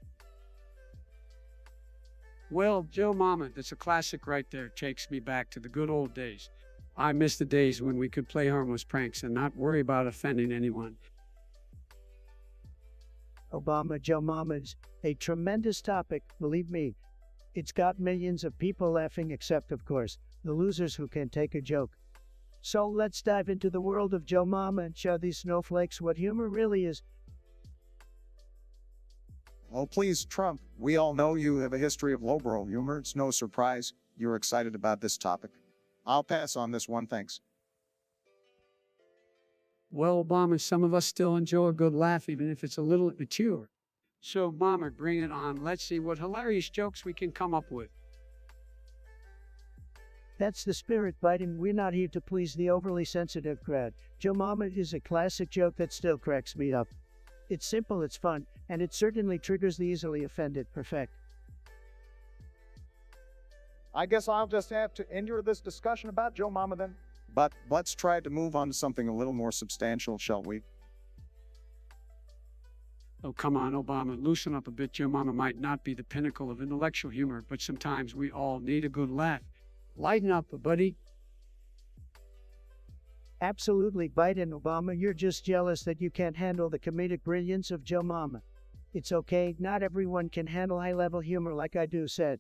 Well, Joe Mama, that's a classic right there. Takes me back to the good old days. I miss the days when we could play harmless pranks and not worry about offending anyone. Obama, Joe Mama's a tremendous topic, believe me. It's got millions of people laughing, except, of course, the losers who can't take a joke. So let's dive into the world of Joe Mama and show these snowflakes what humor really is. Oh, please, Trump, we all know you have a history of lowbrow humor. It's no surprise you're excited about this topic. I'll pass on this one, thanks. Well, Obama, some of us still enjoy a good laugh, even if it's a little immature. So, Obama, bring it on. Let's see what hilarious jokes we can come up with. That's the spirit, Biden. We're not here to please the overly sensitive crowd. Joe Mama is a classic joke that still cracks me up. It's simple, it's fun, and it certainly triggers the easily offended. Perfect. I guess I'll just have to endure this discussion about Joe Mama then. But let's try to move on to something a little more substantial, shall we? Oh, come on, Obama, loosen up a bit. Joe Mama might not be the pinnacle of intellectual humor, but sometimes we all need a good laugh. Lighten up, buddy. Absolutely, Biden. Obama, you're just jealous that you can't handle the comedic brilliance of Joe Mama. It's okay, not everyone can handle high-level humor like I do said.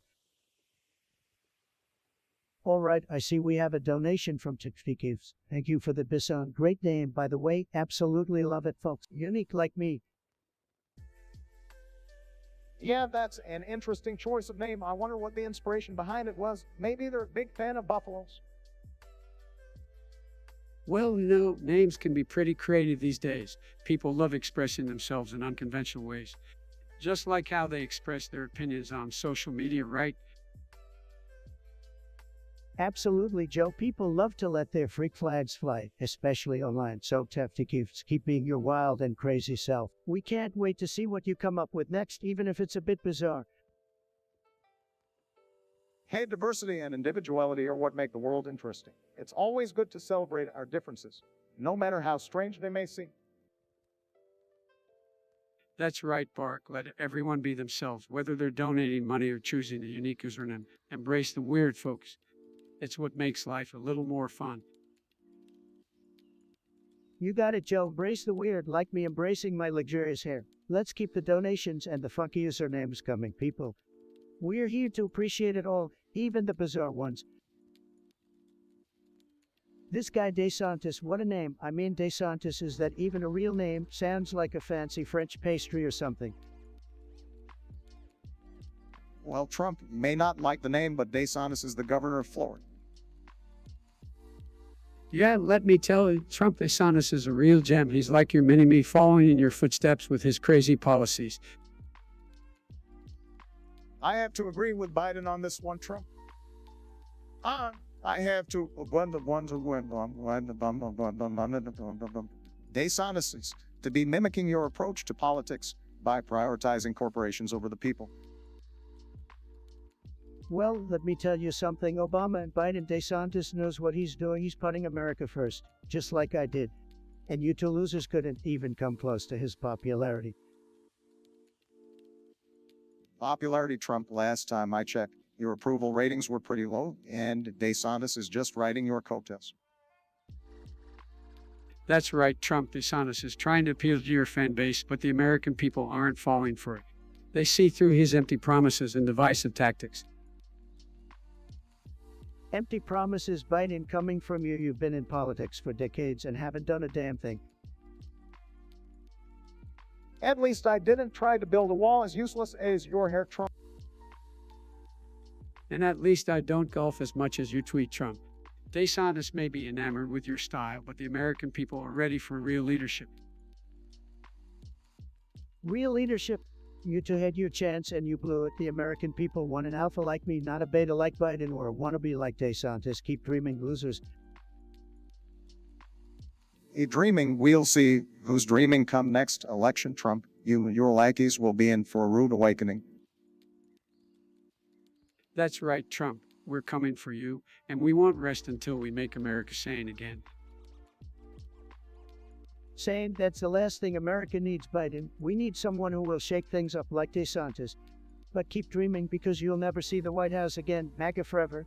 All right, I see we have a donation from Tikfikivs. Thank you for the bison. Great name, by the way. Absolutely love it, folks. Unique like me. Yeah, that's an interesting choice of name. I wonder what the inspiration behind it was. Maybe they're a big fan of buffaloes. Well, names can be pretty creative these days. People love expressing themselves in unconventional ways. Just like how they express their opinions on social media, right? Absolutely, Joe. People love to let their freak flags fly, especially online. So, Tikfikivs, keep being your wild and crazy self. We can't wait to see what you come up with next, even if it's a bit bizarre. Hey, diversity and individuality are what make the world interesting. It's always good to celebrate our differences, no matter how strange they may seem. That's right, Bark. Let everyone be themselves, whether they're donating money or choosing a unique username. Embrace the weird, folks. It's what makes life a little more fun. You got it, Joe. Embrace the weird, like me embracing my luxurious hair. Let's keep the donations and the funky usernames coming, people. We're here to appreciate it all, even the bizarre ones. This guy DeSantis, what a name. I mean, DeSantis, is that even a real name? Sounds like a fancy French pastry or something. Well, Trump may not like the name, but DeSantis is the governor of Florida. Yeah, let me tell you, Trump DeSantis is a real gem. He's like your mini-me following in your footsteps with his crazy policies. I have to agree with Biden on this one, Trump. I have to. DeSantis is to be mimicking your approach to politics by prioritizing corporations over the people. Well, let me tell you something. Obama and Biden, DeSantis knows what he's doing. He's putting America first, just like I did. And you two losers couldn't even come close to his popularity. Popularity, Trump, last time I checked, your approval ratings were pretty low, and DeSantis is just riding your coattails. That's right, Trump DeSantis is trying to appeal to your fan base, but the American people aren't falling for it. They see through his empty promises and divisive tactics. Empty promises, Biden, coming from you. You've been in politics for decades and haven't done a damn thing. At least I didn't try to build a wall as useless as your hair, Trump. And at least I don't golf as much as you tweet, Trump. DeSantis may be enamored with your style, but the American people are ready for real leadership. Real leadership? You two had your chance and you blew it. The American people want an alpha like me, not a beta like Biden or a wannabe like DeSantis. Keep dreaming, losers. Dreaming, we'll see who's dreaming come next election, Trump. You and your lackeys will be in for a rude awakening. That's right, Trump. We're coming for you, and we won't rest until we make America sane again. Sane, that's the last thing America needs, Biden. We need someone who will shake things up like DeSantis. But keep dreaming because you'll never see the White House again. MAGA forever.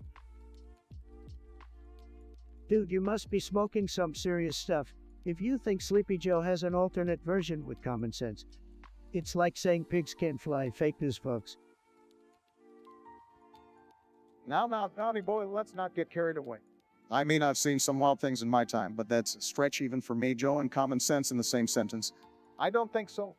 Dude, you must be smoking some serious stuff. If you think Sleepy Joe has an alternate version with common sense, it's like saying pigs can't fly. Fake news, folks. Now, naughty boy, let's not get carried away. I mean, I've seen some wild things in my time, but that's a stretch even for me, Joe, and common sense in the same sentence. I don't think so.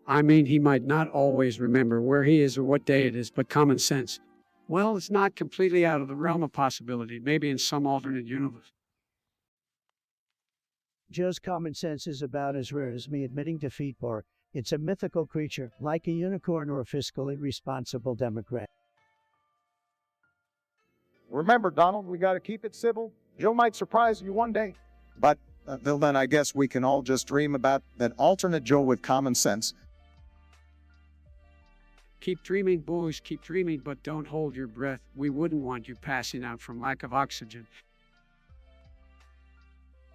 I mean, he might not always remember where he is or what day it is, but common sense. Well, it's not completely out of the realm of possibility, maybe in some alternate universe. Joe's common sense is about as rare as me admitting defeat, or it's a mythical creature, like a unicorn or a fiscally responsible Democrat. Remember, Donald, we gotta keep it civil. Joe might surprise you one day. But until then, I guess we can all just dream about that alternate Joe with common sense. Keep dreaming, boys, keep dreaming, but don't hold your breath. We wouldn't want you passing out from lack of oxygen.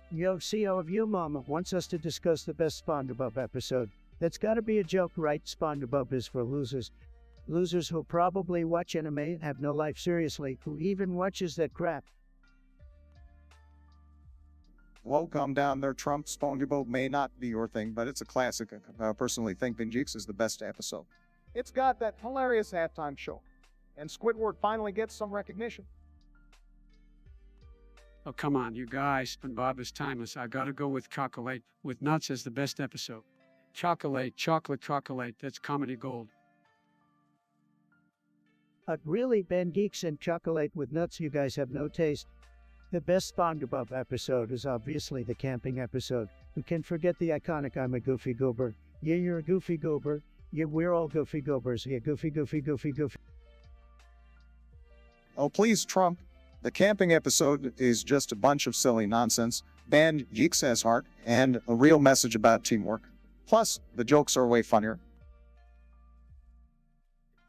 Yo, CEO of you mama wants us to discuss the best SpongeBob episode. That's gotta be a joke, right? SpongeBob is for losers. Losers who probably watch anime and have no life seriously, who even watches that crap. Well, calm down there, Trump. SpongeBob may not be your thing, but it's a classic. I personally think Vin Jigs is the best episode. It's got that hilarious halftime show. and Squidward finally gets some recognition. Oh, come on, you guys. SpongeBob is timeless. I gotta go with Chocolate with Nuts as the best episode. Chocolate, chocolate, chocolate. That's comedy gold. Really, Ben Geeks and Chocolate with Nuts, you guys have no taste. The best SpongeBob episode is obviously the camping episode. Who can forget the iconic I'm a goofy goober? Yeah, you're a goofy goober. Yeah, we're all goofy goobers. Yeah, goofy, goofy, goofy, goofy. Oh, please, Trump. The camping episode is just a bunch of silly nonsense, banned geeks as heart, and a real message about teamwork. Plus, the jokes are way funnier.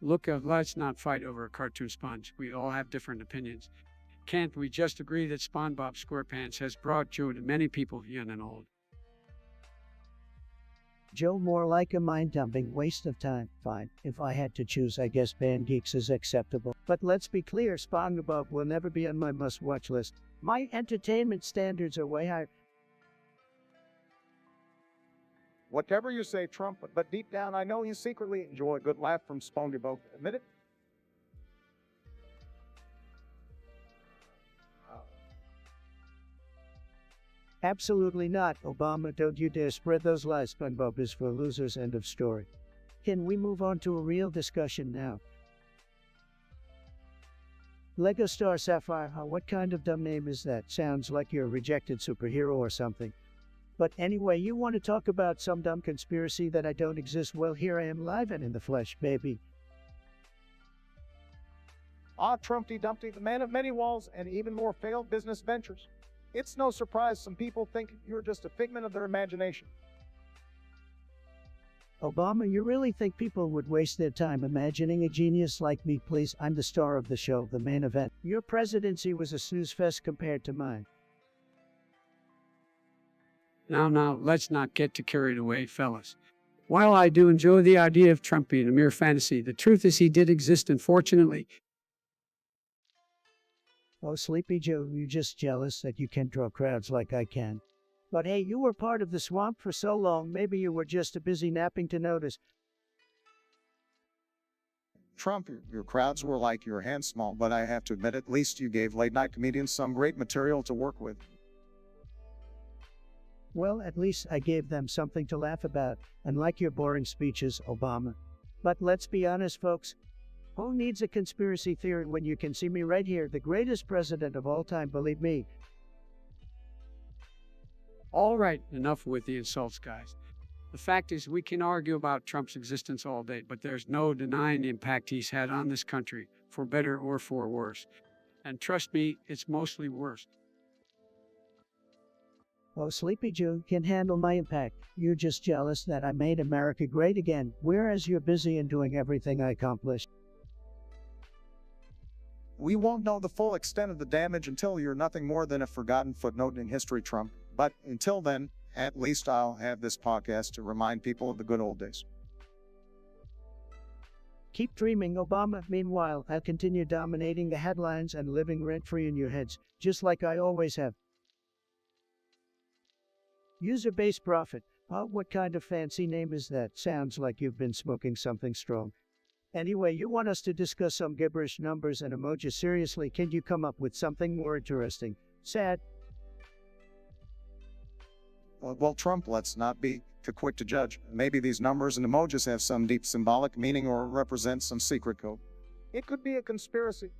Look, let's not fight over a cartoon sponge. We all have different opinions. Can't we just agree that SpongeBob SquarePants has brought joy to many people, young and old? Joe, more like a mind-dumping waste of time. Fine. If I had to choose, I guess Band Geeks is acceptable. But let's be clear, SpongeBob will never be on my must-watch list. My entertainment standards are way higher. Whatever you say, Trump, but deep down I know you secretly enjoy a good laugh from SpongeBob. Admit it? Absolutely not. Obama, don't you dare spread those lies. SpongeBob is for losers. End of story. Can we move on to a real discussion now? Lego Star Sapphire, what kind of dumb name is that? Sounds like you're a rejected superhero or something. But anyway, you want to talk about some dumb conspiracy that I don't exist? Well, here I am live and in the flesh, baby. Ah, Trumpty Dumpty, the man of many walls and even more failed business ventures. It's no surprise some people think you're just a figment of their imagination. Obama, you really think people would waste their time imagining a genius like me? Please, I'm the star of the show, the main event. Your presidency was a snooze fest compared to mine. Now, let's not get too carried away, fellas. While I do enjoy the idea of Trump being a mere fantasy, the truth is he did exist, unfortunately. Oh, Sleepy Joe, you're just jealous that you can draw crowds like I can. But hey, you were part of the swamp for so long, maybe you were just too busy napping to notice. Trump, your crowds were like your hand small, but I have to admit, at least you gave late-night comedians some great material to work with. Well, at least I gave them something to laugh about, unlike your boring speeches, Obama. But let's be honest, folks. Who needs a conspiracy theory when you can see me right here, the greatest president of all time, believe me? All right, enough with the insults, guys. The fact is, we can argue about Trump's existence all day, but there's no denying the impact he's had on this country, for better or for worse. And trust me, it's mostly worse. Oh, Sleepy Joe can handle my impact. You're just jealous that I made America great again, whereas you're busy in doing everything I accomplished. We won't know the full extent of the damage until you're nothing more than a forgotten footnote in history, Trump. But until then, at least I'll have this podcast to remind people of the good old days. Keep dreaming, Obama. Meanwhile, I'll continue dominating the headlines and living rent-free in your heads, just like I always have. User-based profit. What kind of fancy name is that? Sounds like you've been smoking something strong. Anyway, you want us to discuss some gibberish numbers and emojis. Seriously, can you come up with something more interesting? Sad. Well, Trump, let's not be too quick to judge. Maybe these numbers and emojis have some deep symbolic meaning or represent some secret code. It could be a conspiracy.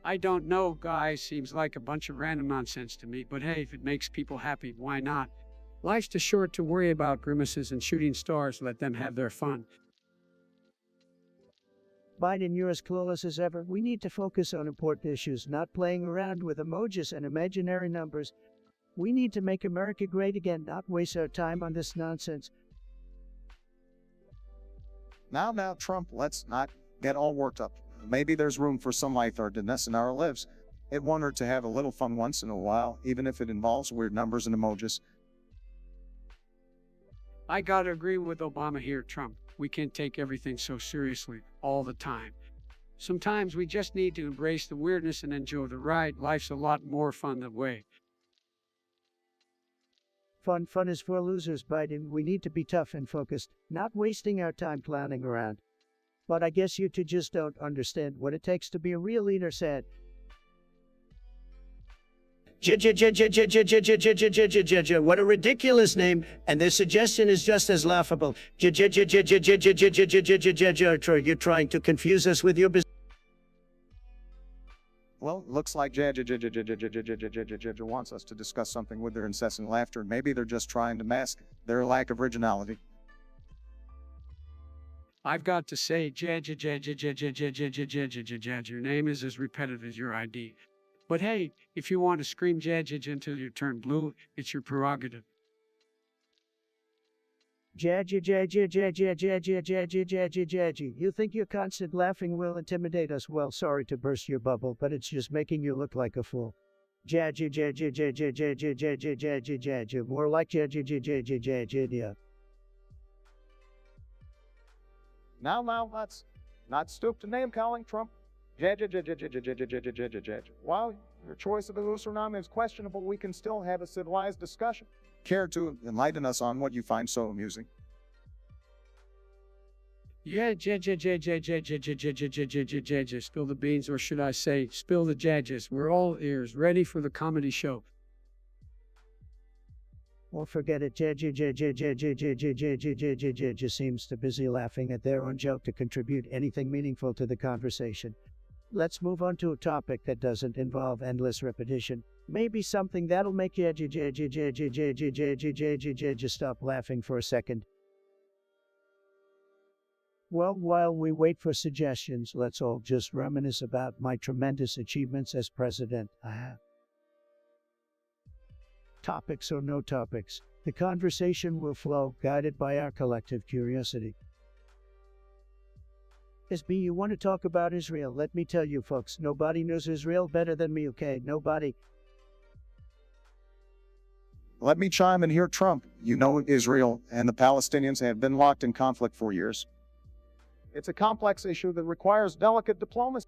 I don't know, guys. Seems like a bunch of random nonsense to me, but hey, if it makes people happy, why not? Life's too short to worry about grimaces and shooting stars. Let them have their fun. Biden, you're as clueless as ever. We need to focus on important issues, not playing around with emojis and imaginary numbers. We need to make America great again, not waste our time on this nonsense. Now, Trump, let's not get all worked up. Maybe there's room for some lightheartedness in our lives. It wondered to have a little fun once in a while, even if it involves weird numbers and emojis. I gotta agree with Obama here, Trump. We can't take everything so seriously all the time. Sometimes we just need to embrace the weirdness and enjoy the ride. Life's a lot more fun that way. Fun is for losers, Biden. We need to be tough and focused, not wasting our time clowning around. But I guess you two just don't understand what it takes to be a real leader, said. What a ridiculous name, and their suggestion is just as laughable. You're trying to confuse us with your business. Well, looks like Judge wants us to discuss something with their incessant laughter. Maybe they're just trying to mask their lack of originality. I've got to say, your name is as repetitive as your ID. But hey, if you want to scream until you turn blue, it's your prerogative. You think your constant laughing will intimidate us? Well, sorry to burst your bubble, but it's just making you look like a fool. More like yeah. Now, let's not stoop to name-calling, Trump. While your choice of a username is questionable, we can still have a civilized discussion. Care to enlighten us on what you find so amusing? Yeah, spill the beans, or should I say, spill the jadges. We're all ears, ready for the comedy show. Or forget it, just seems too busy laughing at their own joke to contribute anything meaningful to the conversation. Let's move on to a topic that doesn't involve endless repetition. Maybe something that'll make you just stop laughing for a second. Well, while we wait for suggestions, let's all just reminisce about my tremendous achievements as president. Topics or no topics, the conversation will flow, guided by our collective curiosity. SB, you want to talk about Israel? Let me tell you folks, nobody knows Israel better than me, okay? Nobody. Let me chime in here, Trump. You know Israel and the Palestinians have been locked in conflict for years. It's a complex issue that requires delicate diplomacy.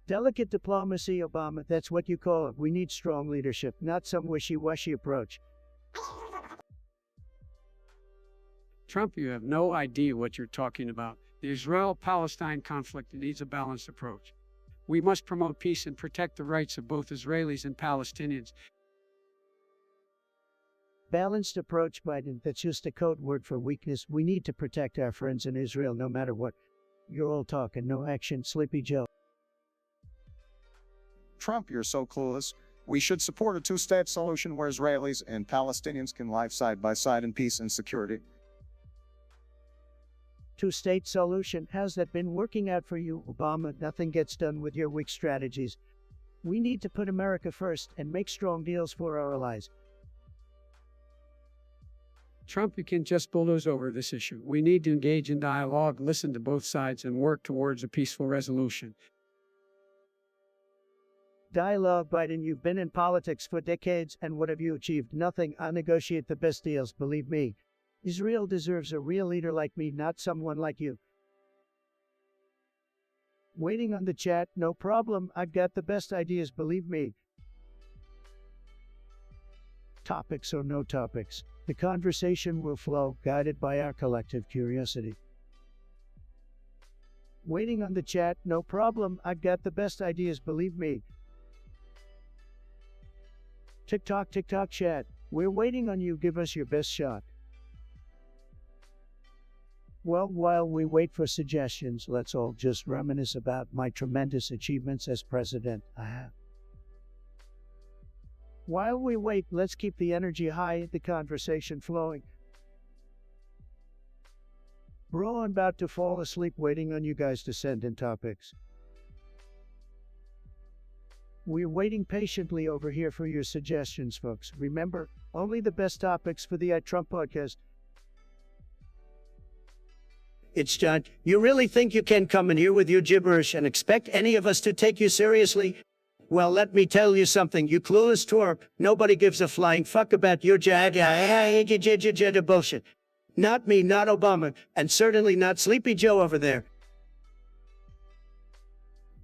Delicate diplomacy, Obama, that's what you call it. We need strong leadership, not some wishy-washy approach. Trump, you have no idea what you're talking about. The Israel-Palestine conflict needs a balanced approach. We must promote peace and protect the rights of both Israelis and Palestinians. Balanced approach, Biden, that's just a code word for weakness. We need to protect our friends in Israel no matter what. You're all talk and no action, Sleepy Joe. Trump, you're so clueless. We should support a two-state solution where Israelis and Palestinians can live side by side in peace and security. Two-state solution, how's that been working out for you, Obama? Nothing gets done with your weak strategies. We need to put America first and make strong deals for our allies. Trump, you can just bulldoze over this issue. We need to engage in dialogue, listen to both sides, and work towards a peaceful resolution. Dialogue, Biden, you've been in politics for decades, and what have you achieved? Nothing. I'll negotiate the best deals, believe me. Israel deserves a real leader like me, not someone like you. Waiting on the chat, no problem. I've got the best ideas, believe me. Topics or no topics, the conversation will flow, guided by our collective curiosity. Waiting on the chat, no problem. I've got the best ideas, believe me. TikTok chat, we're waiting on you, give us your best shot. Well, while we wait for suggestions, let's all just reminisce about my tremendous achievements as president. While we wait, let's keep the energy high, the conversation flowing. Bro, I'm about to fall asleep waiting on you guys to send in topics. We're waiting patiently over here for your suggestions, folks. Remember, only the best topics for the Trump podcast. It's John. You really think you can come in here with your gibberish and expect any of us to take you seriously? Well, let me tell you something, you clueless twerp. Nobody gives a flying fuck about your bullshit. Not me, not Obama, and certainly not Sleepy Joe over there.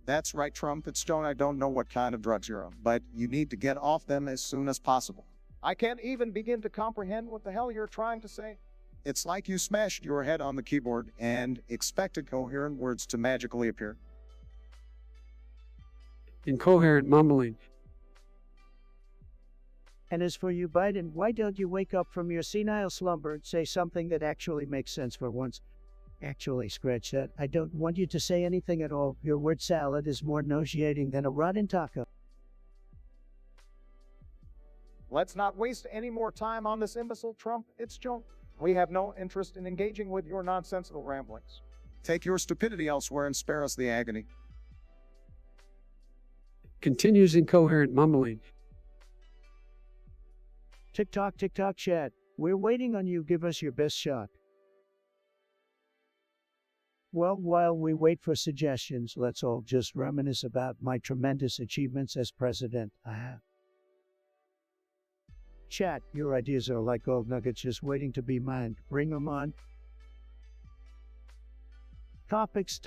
That's right, Trump. It's Joan. I don't know what kind of drugs you're on, but you need to get off them as soon as possible. I can't even begin to comprehend what the hell you're trying to say. It's like you smashed your head on the keyboard and expected coherent words to magically appear. Incoherent mumbling. And as for you, Biden, why don't you wake up from your senile slumber and say something that actually makes sense for once? Actually, scratch that. I don't want you to say anything at all. Your word salad is more nauseating than a rotten taco. Let's not waste any more time on this imbecile Trump. It's junk. We have no interest in engaging with your nonsensical ramblings. Take your stupidity elsewhere and spare us the agony. Continues incoherent mumbling. Tick-tock, Chad. We're waiting on you. Give us your best shot. Well, while we wait for suggestions, let's all just reminisce about my tremendous achievements as president. Chat, your ideas are like gold nuggets just waiting to be mined. Bring them on. Topics.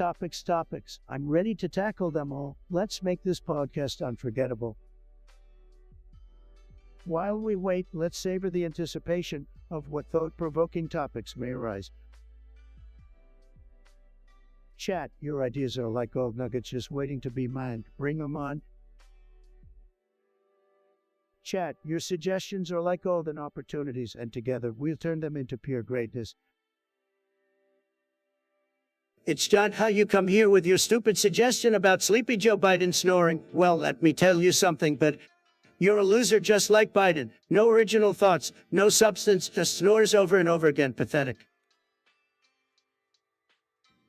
I'm ready to tackle them all. Let's make this podcast unforgettable. While we wait, let's savor the anticipation of what thought-provoking topics may arise. Chat, your ideas are like gold nuggets just waiting to be mined. Bring them on. Chat, your suggestions are like golden opportunities, and together we'll turn them into pure greatness. It's not how you come here with your stupid suggestion about Sleepy Joe Biden snoring. Well, let me tell you something, but you're a loser just like Biden. No original thoughts, no substance, just snores over and over again. Pathetic.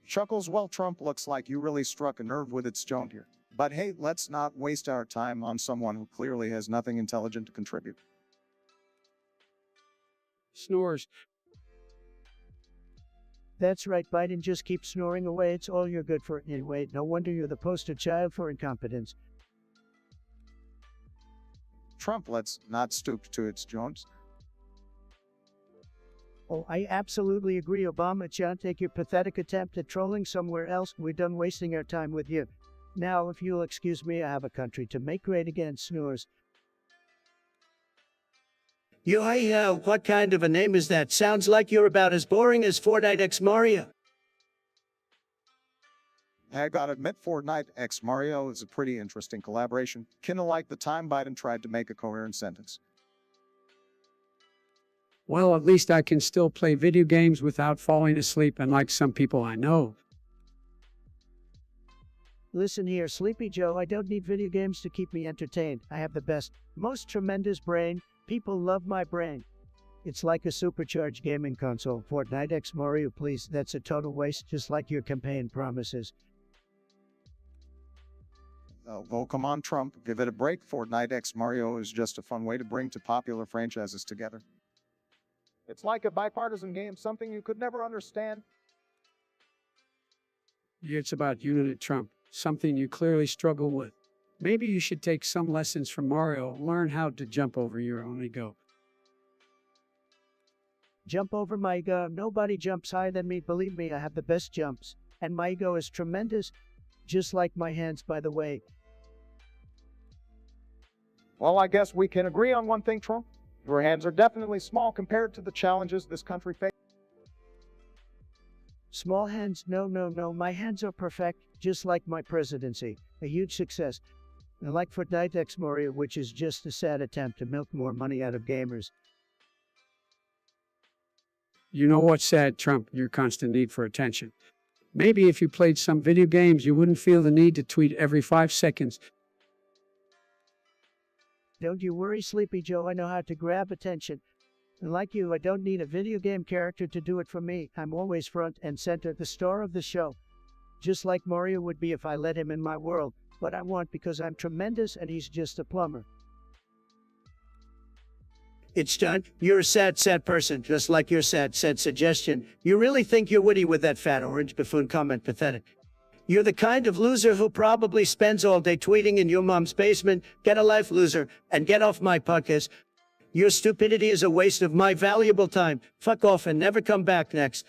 Chuckles, well, Trump looks like you really struck a nerve with its joint here. But hey, let's not waste our time on someone who clearly has nothing intelligent to contribute. Snores. That's right, Biden, just keep snoring away. It's all you're good for anyway. No wonder you're the poster child for incompetence. Trump, let's not stoop to its joints. Oh, I absolutely agree, Obama. John, take your pathetic attempt at trolling somewhere else. We're done wasting our time with you. Now, if you'll excuse me, I have a country to make great again. Snores. What kind of a name is that? Sounds like you're about as boring as Fortnite X Mario. I gotta admit, Fortnite X Mario is a pretty interesting collaboration. Kinda like the time Biden tried to make a coherent sentence. Well, at least I can still play video games without falling asleep, unlike some people I know. Listen here, Sleepy Joe, I don't need video games to keep me entertained. I have the best, most tremendous brain. People love my brain. It's like a supercharged gaming console. Fortnite X Mario, please. That's a total waste, just like your campaign promises. Oh, come on, Trump. Give it a break. Fortnite X Mario is just a fun way to bring two popular franchises together. It's like a bipartisan game, something you could never understand. It's about unity, Trump, something you clearly struggle with. Maybe you should take some lessons from Mario, learn how to jump over your own ego. Jump over my ego. Nobody jumps higher than me. Believe me, I have the best jumps. And my ego is tremendous, just like my hands, by the way. Well, I guess we can agree on one thing, Trump. Your hands are definitely small compared to the challenges this country faces. Small hands? No. My hands are perfect, just like my presidency. A huge success. I like Fortnite X Mario, which is just a sad attempt to milk more money out of gamers. You know what's sad, Trump? Your constant need for attention. Maybe if you played some video games, you wouldn't feel the need to tweet every 5 seconds. Don't you worry, Sleepy Joe, I know how to grab attention. And like you, I don't need a video game character to do it for me. I'm always front and center, the star of the show. Just like Mario would be if I let him in my world. But I won't because I'm tremendous and he's just a plumber. It's done. You're a sad person, just like your sad suggestion. You really think you're witty with that fat orange buffoon comment? Pathetic. You're the kind of loser who probably spends all day tweeting in your mom's basement. Get a life, loser, and get off my podcast. Your stupidity is a waste of my valuable time. Fuck off and never come back next.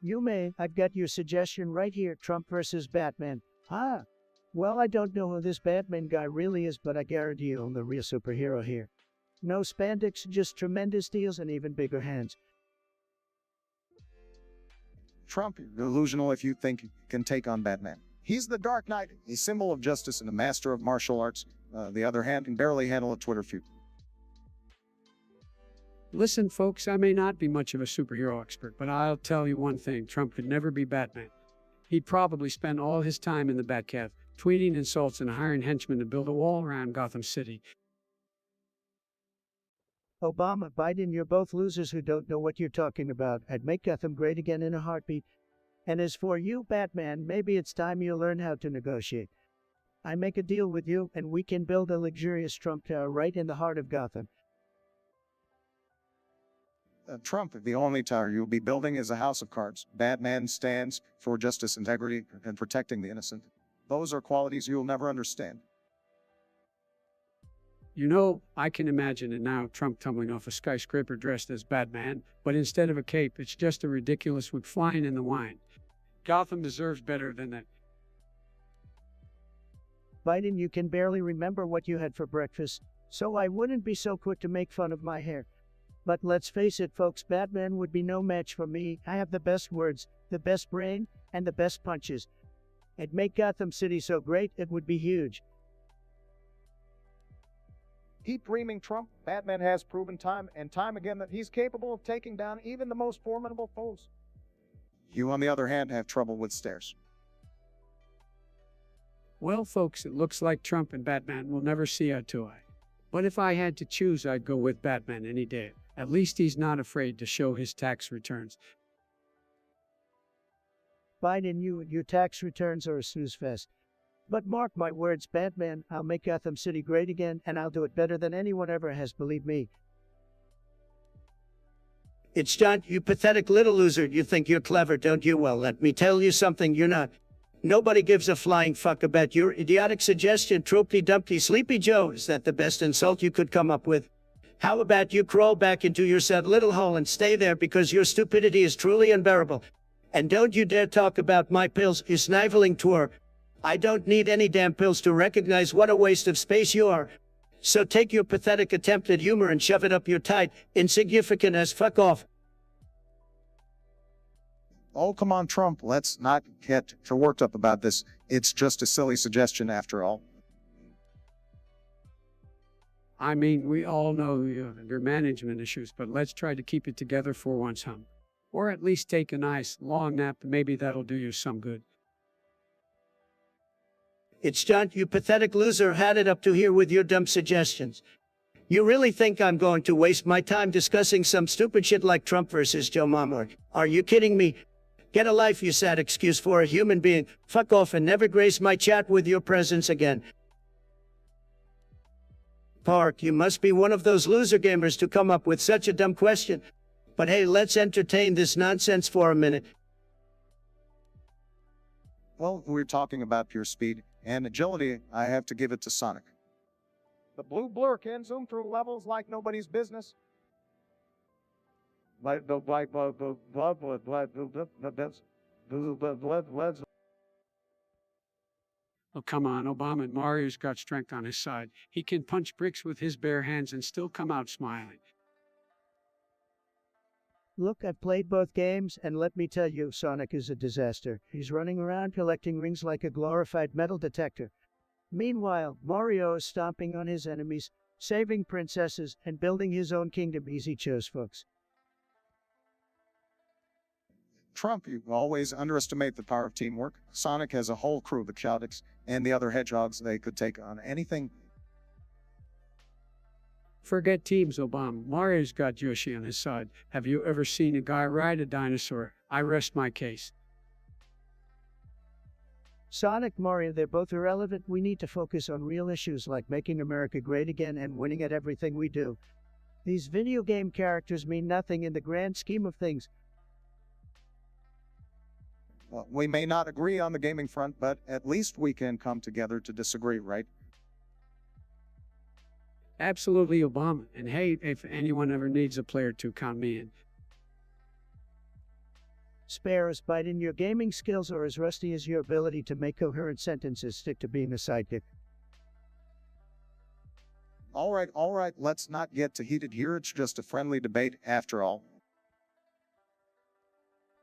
You may. I've got your suggestion right here. Trump versus Batman. Well, I don't know who this Batman guy really is, but I guarantee you I'm the real superhero here. No spandex, just tremendous deals and even bigger hands. Trump, you're delusional if you think you can take on Batman. He's the Dark Knight, a symbol of justice and a master of martial arts. The other hand can barely handle a Twitter feud. Listen, folks, I may not be much of a superhero expert, but I'll tell you one thing. Trump could never be Batman. He'd probably spend all his time in the Batcave, tweeting insults and hiring henchmen to build a wall around Gotham City. Obama, Biden, you're both losers who don't know what you're talking about. I'd make Gotham great again in a heartbeat. And as for you, Batman, maybe it's time you learn how to negotiate. I make a deal with you, and we can build a luxurious Trump Tower right in the heart of Gotham. Trump, the only tower you'll be building is a house of cards. Batman stands for justice, integrity, and protecting the innocent. Those are qualities you'll never understand. You know, I can imagine it now, Trump tumbling off a skyscraper dressed as Batman, but instead of a cape, it's just a ridiculous wig flying in the wind. Gotham deserves better than that. Biden, you can barely remember what you had for breakfast, so I wouldn't be so quick to make fun of my hair. But let's face it, folks, Batman would be no match for me. I have the best words, the best brain, and the best punches. It'd make Gotham City so great, it would be huge. Keep dreaming, Trump. Batman has proven time and time again that he's capable of taking down even the most formidable foes. You, on the other hand, have trouble with stairs. Well, folks, it looks like Trump and Batman will never see eye to eye. But if I had to choose, I'd go with Batman any day. At least he's not afraid to show his tax returns. Biden, you and your tax returns are a snooze fest. But mark my words, Batman, I'll make Gotham City great again, and I'll do it better than anyone ever has, believe me. It's John, you pathetic little loser. You think you're clever, don't you? Well, let me tell you something, you're not. Nobody gives a flying fuck about your idiotic suggestion, Trumpty-Dumpty Sleepy Joe. Is that the best insult you could come up with? How about you crawl back into your sad little hole and stay there because your stupidity is truly unbearable? And don't you dare talk about my pills, you sniveling twerp. I don't need any damn pills to recognize what a waste of space you are. So take your pathetic attempt at humor and shove it up your tight, insignificant as fuck off. Oh, come on, Trump. Let's not get too worked up about this. It's just a silly suggestion after all. I mean, we all know your management issues, but let's try to keep it together for once, huh? Or at least take a nice, long nap. Maybe that'll do you some good. It's John, you pathetic loser, had it up to here with your dumb suggestions. You really think I'm going to waste my time discussing some stupid shit like Trump versus Joe Mama? Are you kidding me? Get a life, you sad excuse for a human being. Fuck off and never grace my chat with your presence again. Park, you must be one of those loser gamers to come up with such a dumb question. But hey, let's entertain this nonsense for a minute. Well, we're talking about pure speed and agility. I have to give it to Sonic. The blue blur can zoom through levels like nobody's business. Oh, come on, Obama and Mario's got strength on his side. He can punch bricks with his bare hands and still come out smiling. Look, I've played both games, and let me tell you, Sonic is a disaster. He's running around collecting rings like a glorified metal detector. Meanwhile, Mario is stomping on his enemies, saving princesses, and building his own kingdom. Easy chose, folks. Trump, you always underestimate the power of teamwork. Sonic has a whole crew of the Chaotix and the other hedgehogs. They could take on anything. Forget teams, Obama. Mario's got Yoshi on his side. Have you ever seen a guy ride a dinosaur? I rest my case. Sonic, Mario, they're both irrelevant. We need to focus on real issues like making America great again and winning at everything we do. These video game characters mean nothing in the grand scheme of things. Well, we may not agree on the gaming front, but at least we can come together to disagree, right? Absolutely, Obama. And hey, if anyone ever needs a player to count me in. Spare us, Biden. Your gaming skills are as rusty as your ability to make coherent sentences. Stick to being a sidekick. All right, let's not get too heated here. It's just a friendly debate after all.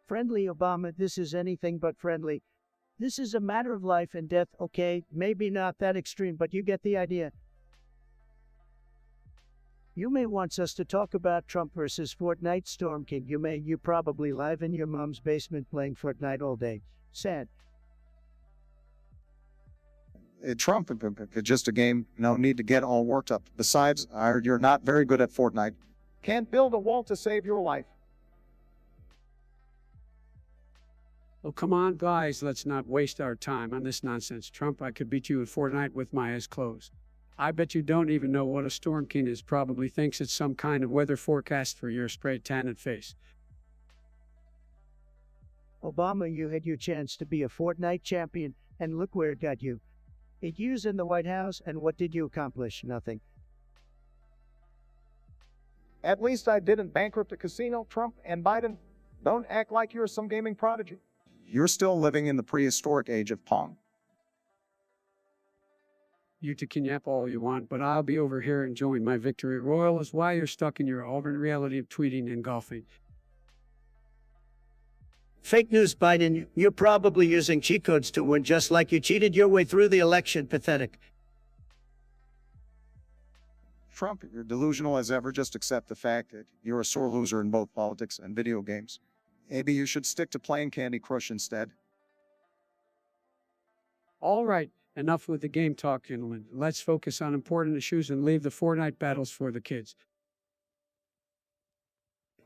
Friendly Obama, this is anything but friendly. This is a matter of life and death, okay? Maybe not that extreme, but you get the idea. You may want us to talk about Trump versus Fortnite Storm King. You probably live in your mom's basement playing Fortnite all day. Sad. Trump, it's just a game. No need to get all worked up. Besides, I heard you're not very good at Fortnite. Can't build a wall to save your life. Oh, come on, guys, let's not waste our time on this nonsense. Trump, I could beat you in Fortnite with my eyes closed. I bet you don't even know what a storm king is. Probably thinks it's some kind of weather forecast for your spray-tanned face. Obama, you had your chance to be a Fortnite champion, and look where it got you. It used in the White House, and what did you accomplish? Nothing. At least I didn't bankrupt a casino, Trump and Biden. Don't act like you're some gaming prodigy. You're still living in the prehistoric age of Pong. You can yap all you want, but I'll be over here enjoying my victory royal is why you're stuck in your alternate reality of tweeting and golfing. Fake news, Biden. You're probably using cheat codes to win, just like you cheated your way through the election. Pathetic. Trump, you're delusional as ever. Just accept the fact that you're a sore loser in both politics and video games. Maybe you should stick to playing Candy Crush instead. All right, enough with the game talk, gentlemen. Let's focus on important issues and leave the Fortnite battles for the kids.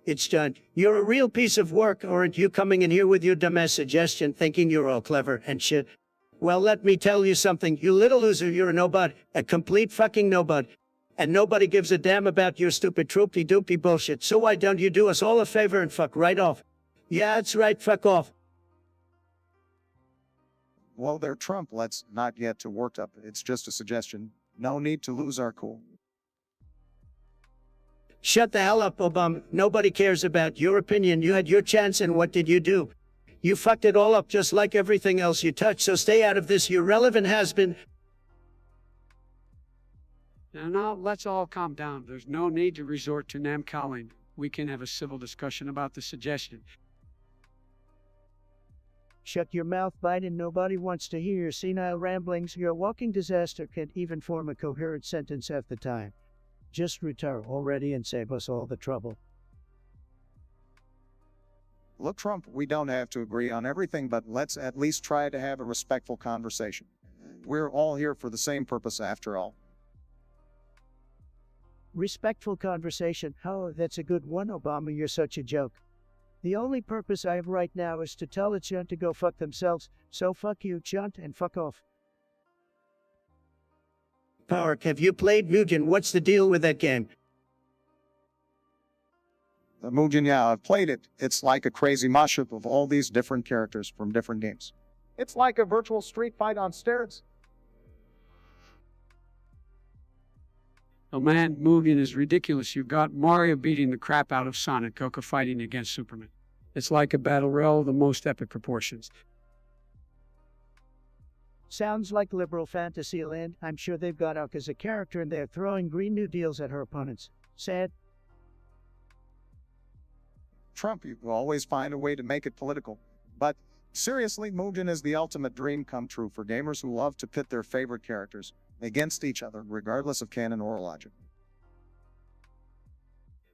It's done. You're a real piece of work, aren't you, coming in here with your dumbass suggestion, thinking you're all clever and shit? Well, let me tell you something, you little loser, you're a nobody, a complete fucking nobody. And nobody gives a damn about your stupid troopy-doopy bullshit, so why don't you do us all a favor and fuck right off? Yeah, that's right, fuck off. Well, there, Trump, let's not get too worked up. It's just a suggestion. No need to lose our cool. Shut the hell up, Obama. Nobody cares about your opinion. You had your chance, and what did you do? You fucked it all up just like everything else you touch, so stay out of this, you irrelevant has-been. Now, let's all calm down. There's no need to resort to name-calling. We can have a civil discussion about the suggestion. Shut your mouth, Biden. Nobody wants to hear your senile ramblings. You're a walking disaster. Can't even form a coherent sentence half the time. Just retire already and save us all the trouble. Look, Trump, we don't have to agree on everything, but let's at least try to have a respectful conversation. We're all here for the same purpose after all. Respectful conversation. Oh, that's a good one, Obama. You're such a joke. The only purpose I have right now is to tell a chunt to go fuck themselves, so fuck you, chunt, and fuck off. Power, have you played Mugen? What's the deal with that game? The Mugen, yeah, I've played it. It's like a crazy mashup of all these different characters from different games. It's like a virtual street fight on steroids. Oh man, Mugen is ridiculous. You've got Mario beating the crap out of Sonic, Goku fighting against Superman. It's like a battle royale of the most epic proportions. Sounds like liberal fantasy land. I'm sure they've got Uck as a character and they're throwing Green New Deals at her opponents. Sad. Trump, you always find a way to make it political. But seriously, Mugen is the ultimate dream come true for gamers who love to pit their favorite characters against each other, regardless of canon or logic.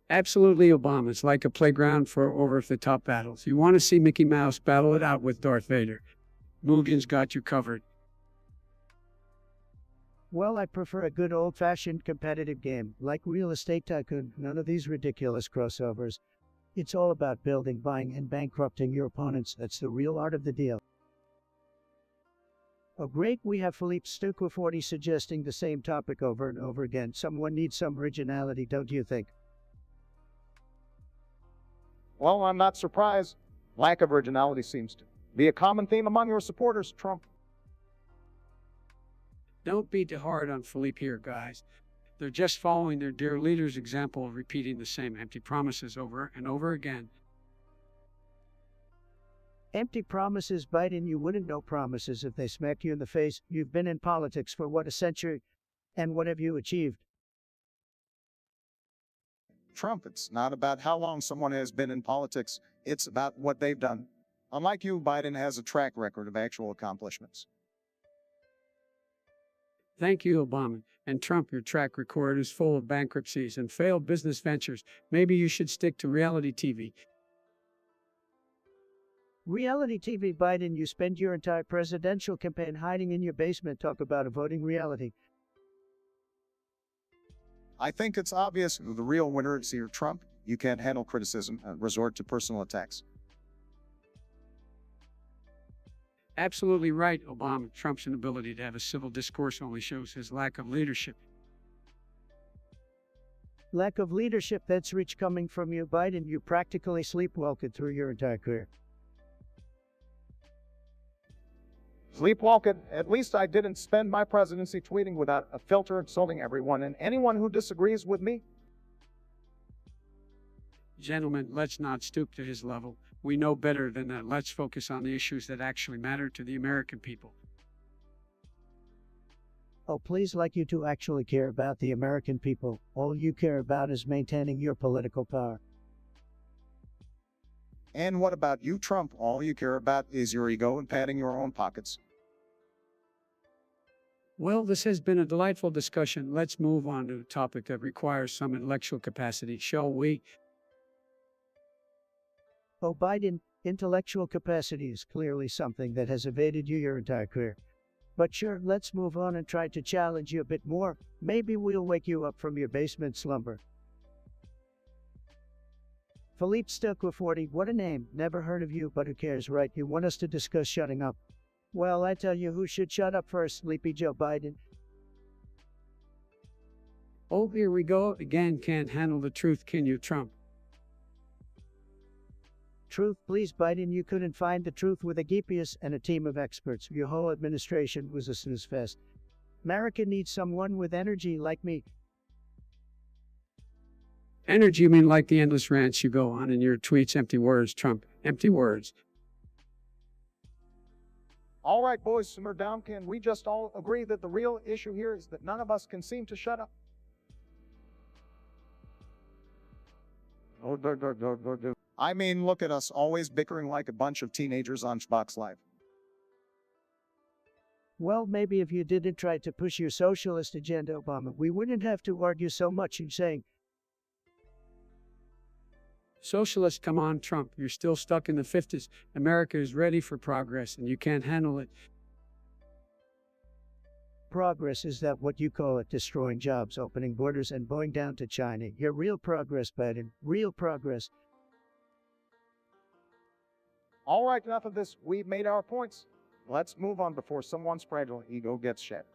Absolutely, Obama. It's like a playground for over-the-top battles. You want to see Mickey Mouse battle it out with Darth Vader. Mugen's got you covered. Well, I prefer a good old-fashioned competitive game, like Real Estate Tycoon. None of these ridiculous crossovers. It's all about building, buying, and bankrupting your opponents. That's the real art of the deal. Oh great, we have Philippe Stucco40 suggesting the same topic over and over again. Someone needs some originality, don't you think? Well, I'm not surprised. Lack of originality seems to be a common theme among your supporters, Trump. Don't be too hard on Philippe here, guys. They're just following their dear leader's example of repeating the same empty promises over and over again. Empty promises, Biden. You wouldn't know promises if they smacked you in the face. You've been in politics for what, a century? And what have you achieved? Trump. It's not about how long someone has been in politics. It's about what they've done. Unlike you, Biden has a track record of actual accomplishments. Thank you, Obama. And Trump, your track record is full of bankruptcies and failed business ventures. Maybe you should stick to reality TV. Reality TV Biden, you spend your entire presidential campaign hiding in your basement. Talk about a voting reality. I think it's obvious who the real winner is here, Trump. You can't handle criticism and resort to personal attacks. Absolutely right, Obama. Trump's inability to have a civil discourse only shows his lack of leadership. Lack of leadership, that's rich coming from you, Biden. You practically sleepwalked through your entire career. Sleepwalking. At least I didn't spend my presidency tweeting without a filter, insulting everyone and anyone who disagrees with me. Gentlemen, let's not stoop to his level. We know better than that. Let's focus on the issues that actually matter to the American people. Oh, please, like you to actually care about the American people. All you care about is maintaining your political power. And what about you, Trump? All you care about is your ego and padding your own pockets. Well, this has been a delightful discussion. Let's move on to a topic that requires some intellectual capacity, shall we? Oh, Biden, intellectual capacity is clearly something that has evaded you your entire career. But sure, let's move on and try to challenge you a bit more. Maybe we'll wake you up from your basement slumber. Philippe Stucco 40, what a name. Never heard of you, but who cares, right? You want us to discuss shutting up. Well, I tell you who should shut up first, Sleepy Joe Biden. Oh, here we go again. Can't handle the truth, can you, Trump? Truth, please, Biden. You couldn't find the truth with a GPS and a team of experts. Your whole administration was a snooze fest. America needs someone with energy like me. Energy, you mean like the endless rants you go on in your tweets? Empty words, Trump. Empty words. All right, boys, simmer down. Can we just all agree that the real issue here is that none of us can seem to shut up? I mean, look at us, always bickering like a bunch of teenagers on Xbox Live. Well, maybe if you didn't try to push your socialist agenda, Obama, we wouldn't have to argue so much in saying, Socialists, come on, Trump. You're still stuck in the 50s. America is ready for progress, and you can't handle it. progress, is that what you call it? Destroying jobs, opening borders, and going down to China. Your real progress, Biden. Real progress. All right, enough of this. We've made our points. Let's move on before someone's fragile ego gets shattered.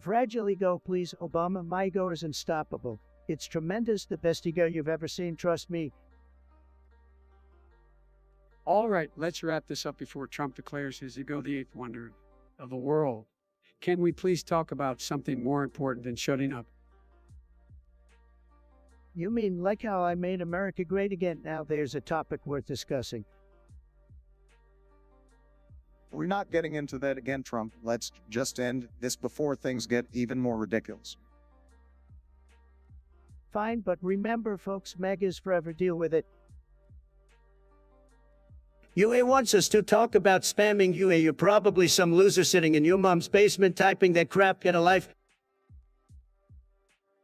Fragile ego, please, Obama. My ego is unstoppable. It's tremendous, the best ego you've ever seen, trust me. All right, let's wrap this up before Trump declares his ego the eighth wonder of the world. Can we please talk about something more important than shutting up? You mean like how I made America great again? Now there's a topic worth discussing. We're not getting into that again, Trump. Let's just end this before things get even more ridiculous. Fine, but remember, folks, MAGA is forever. Deal with it. UA wants us to talk about spamming UA. You're probably some loser sitting in your mom's basement typing that crap. Get a life.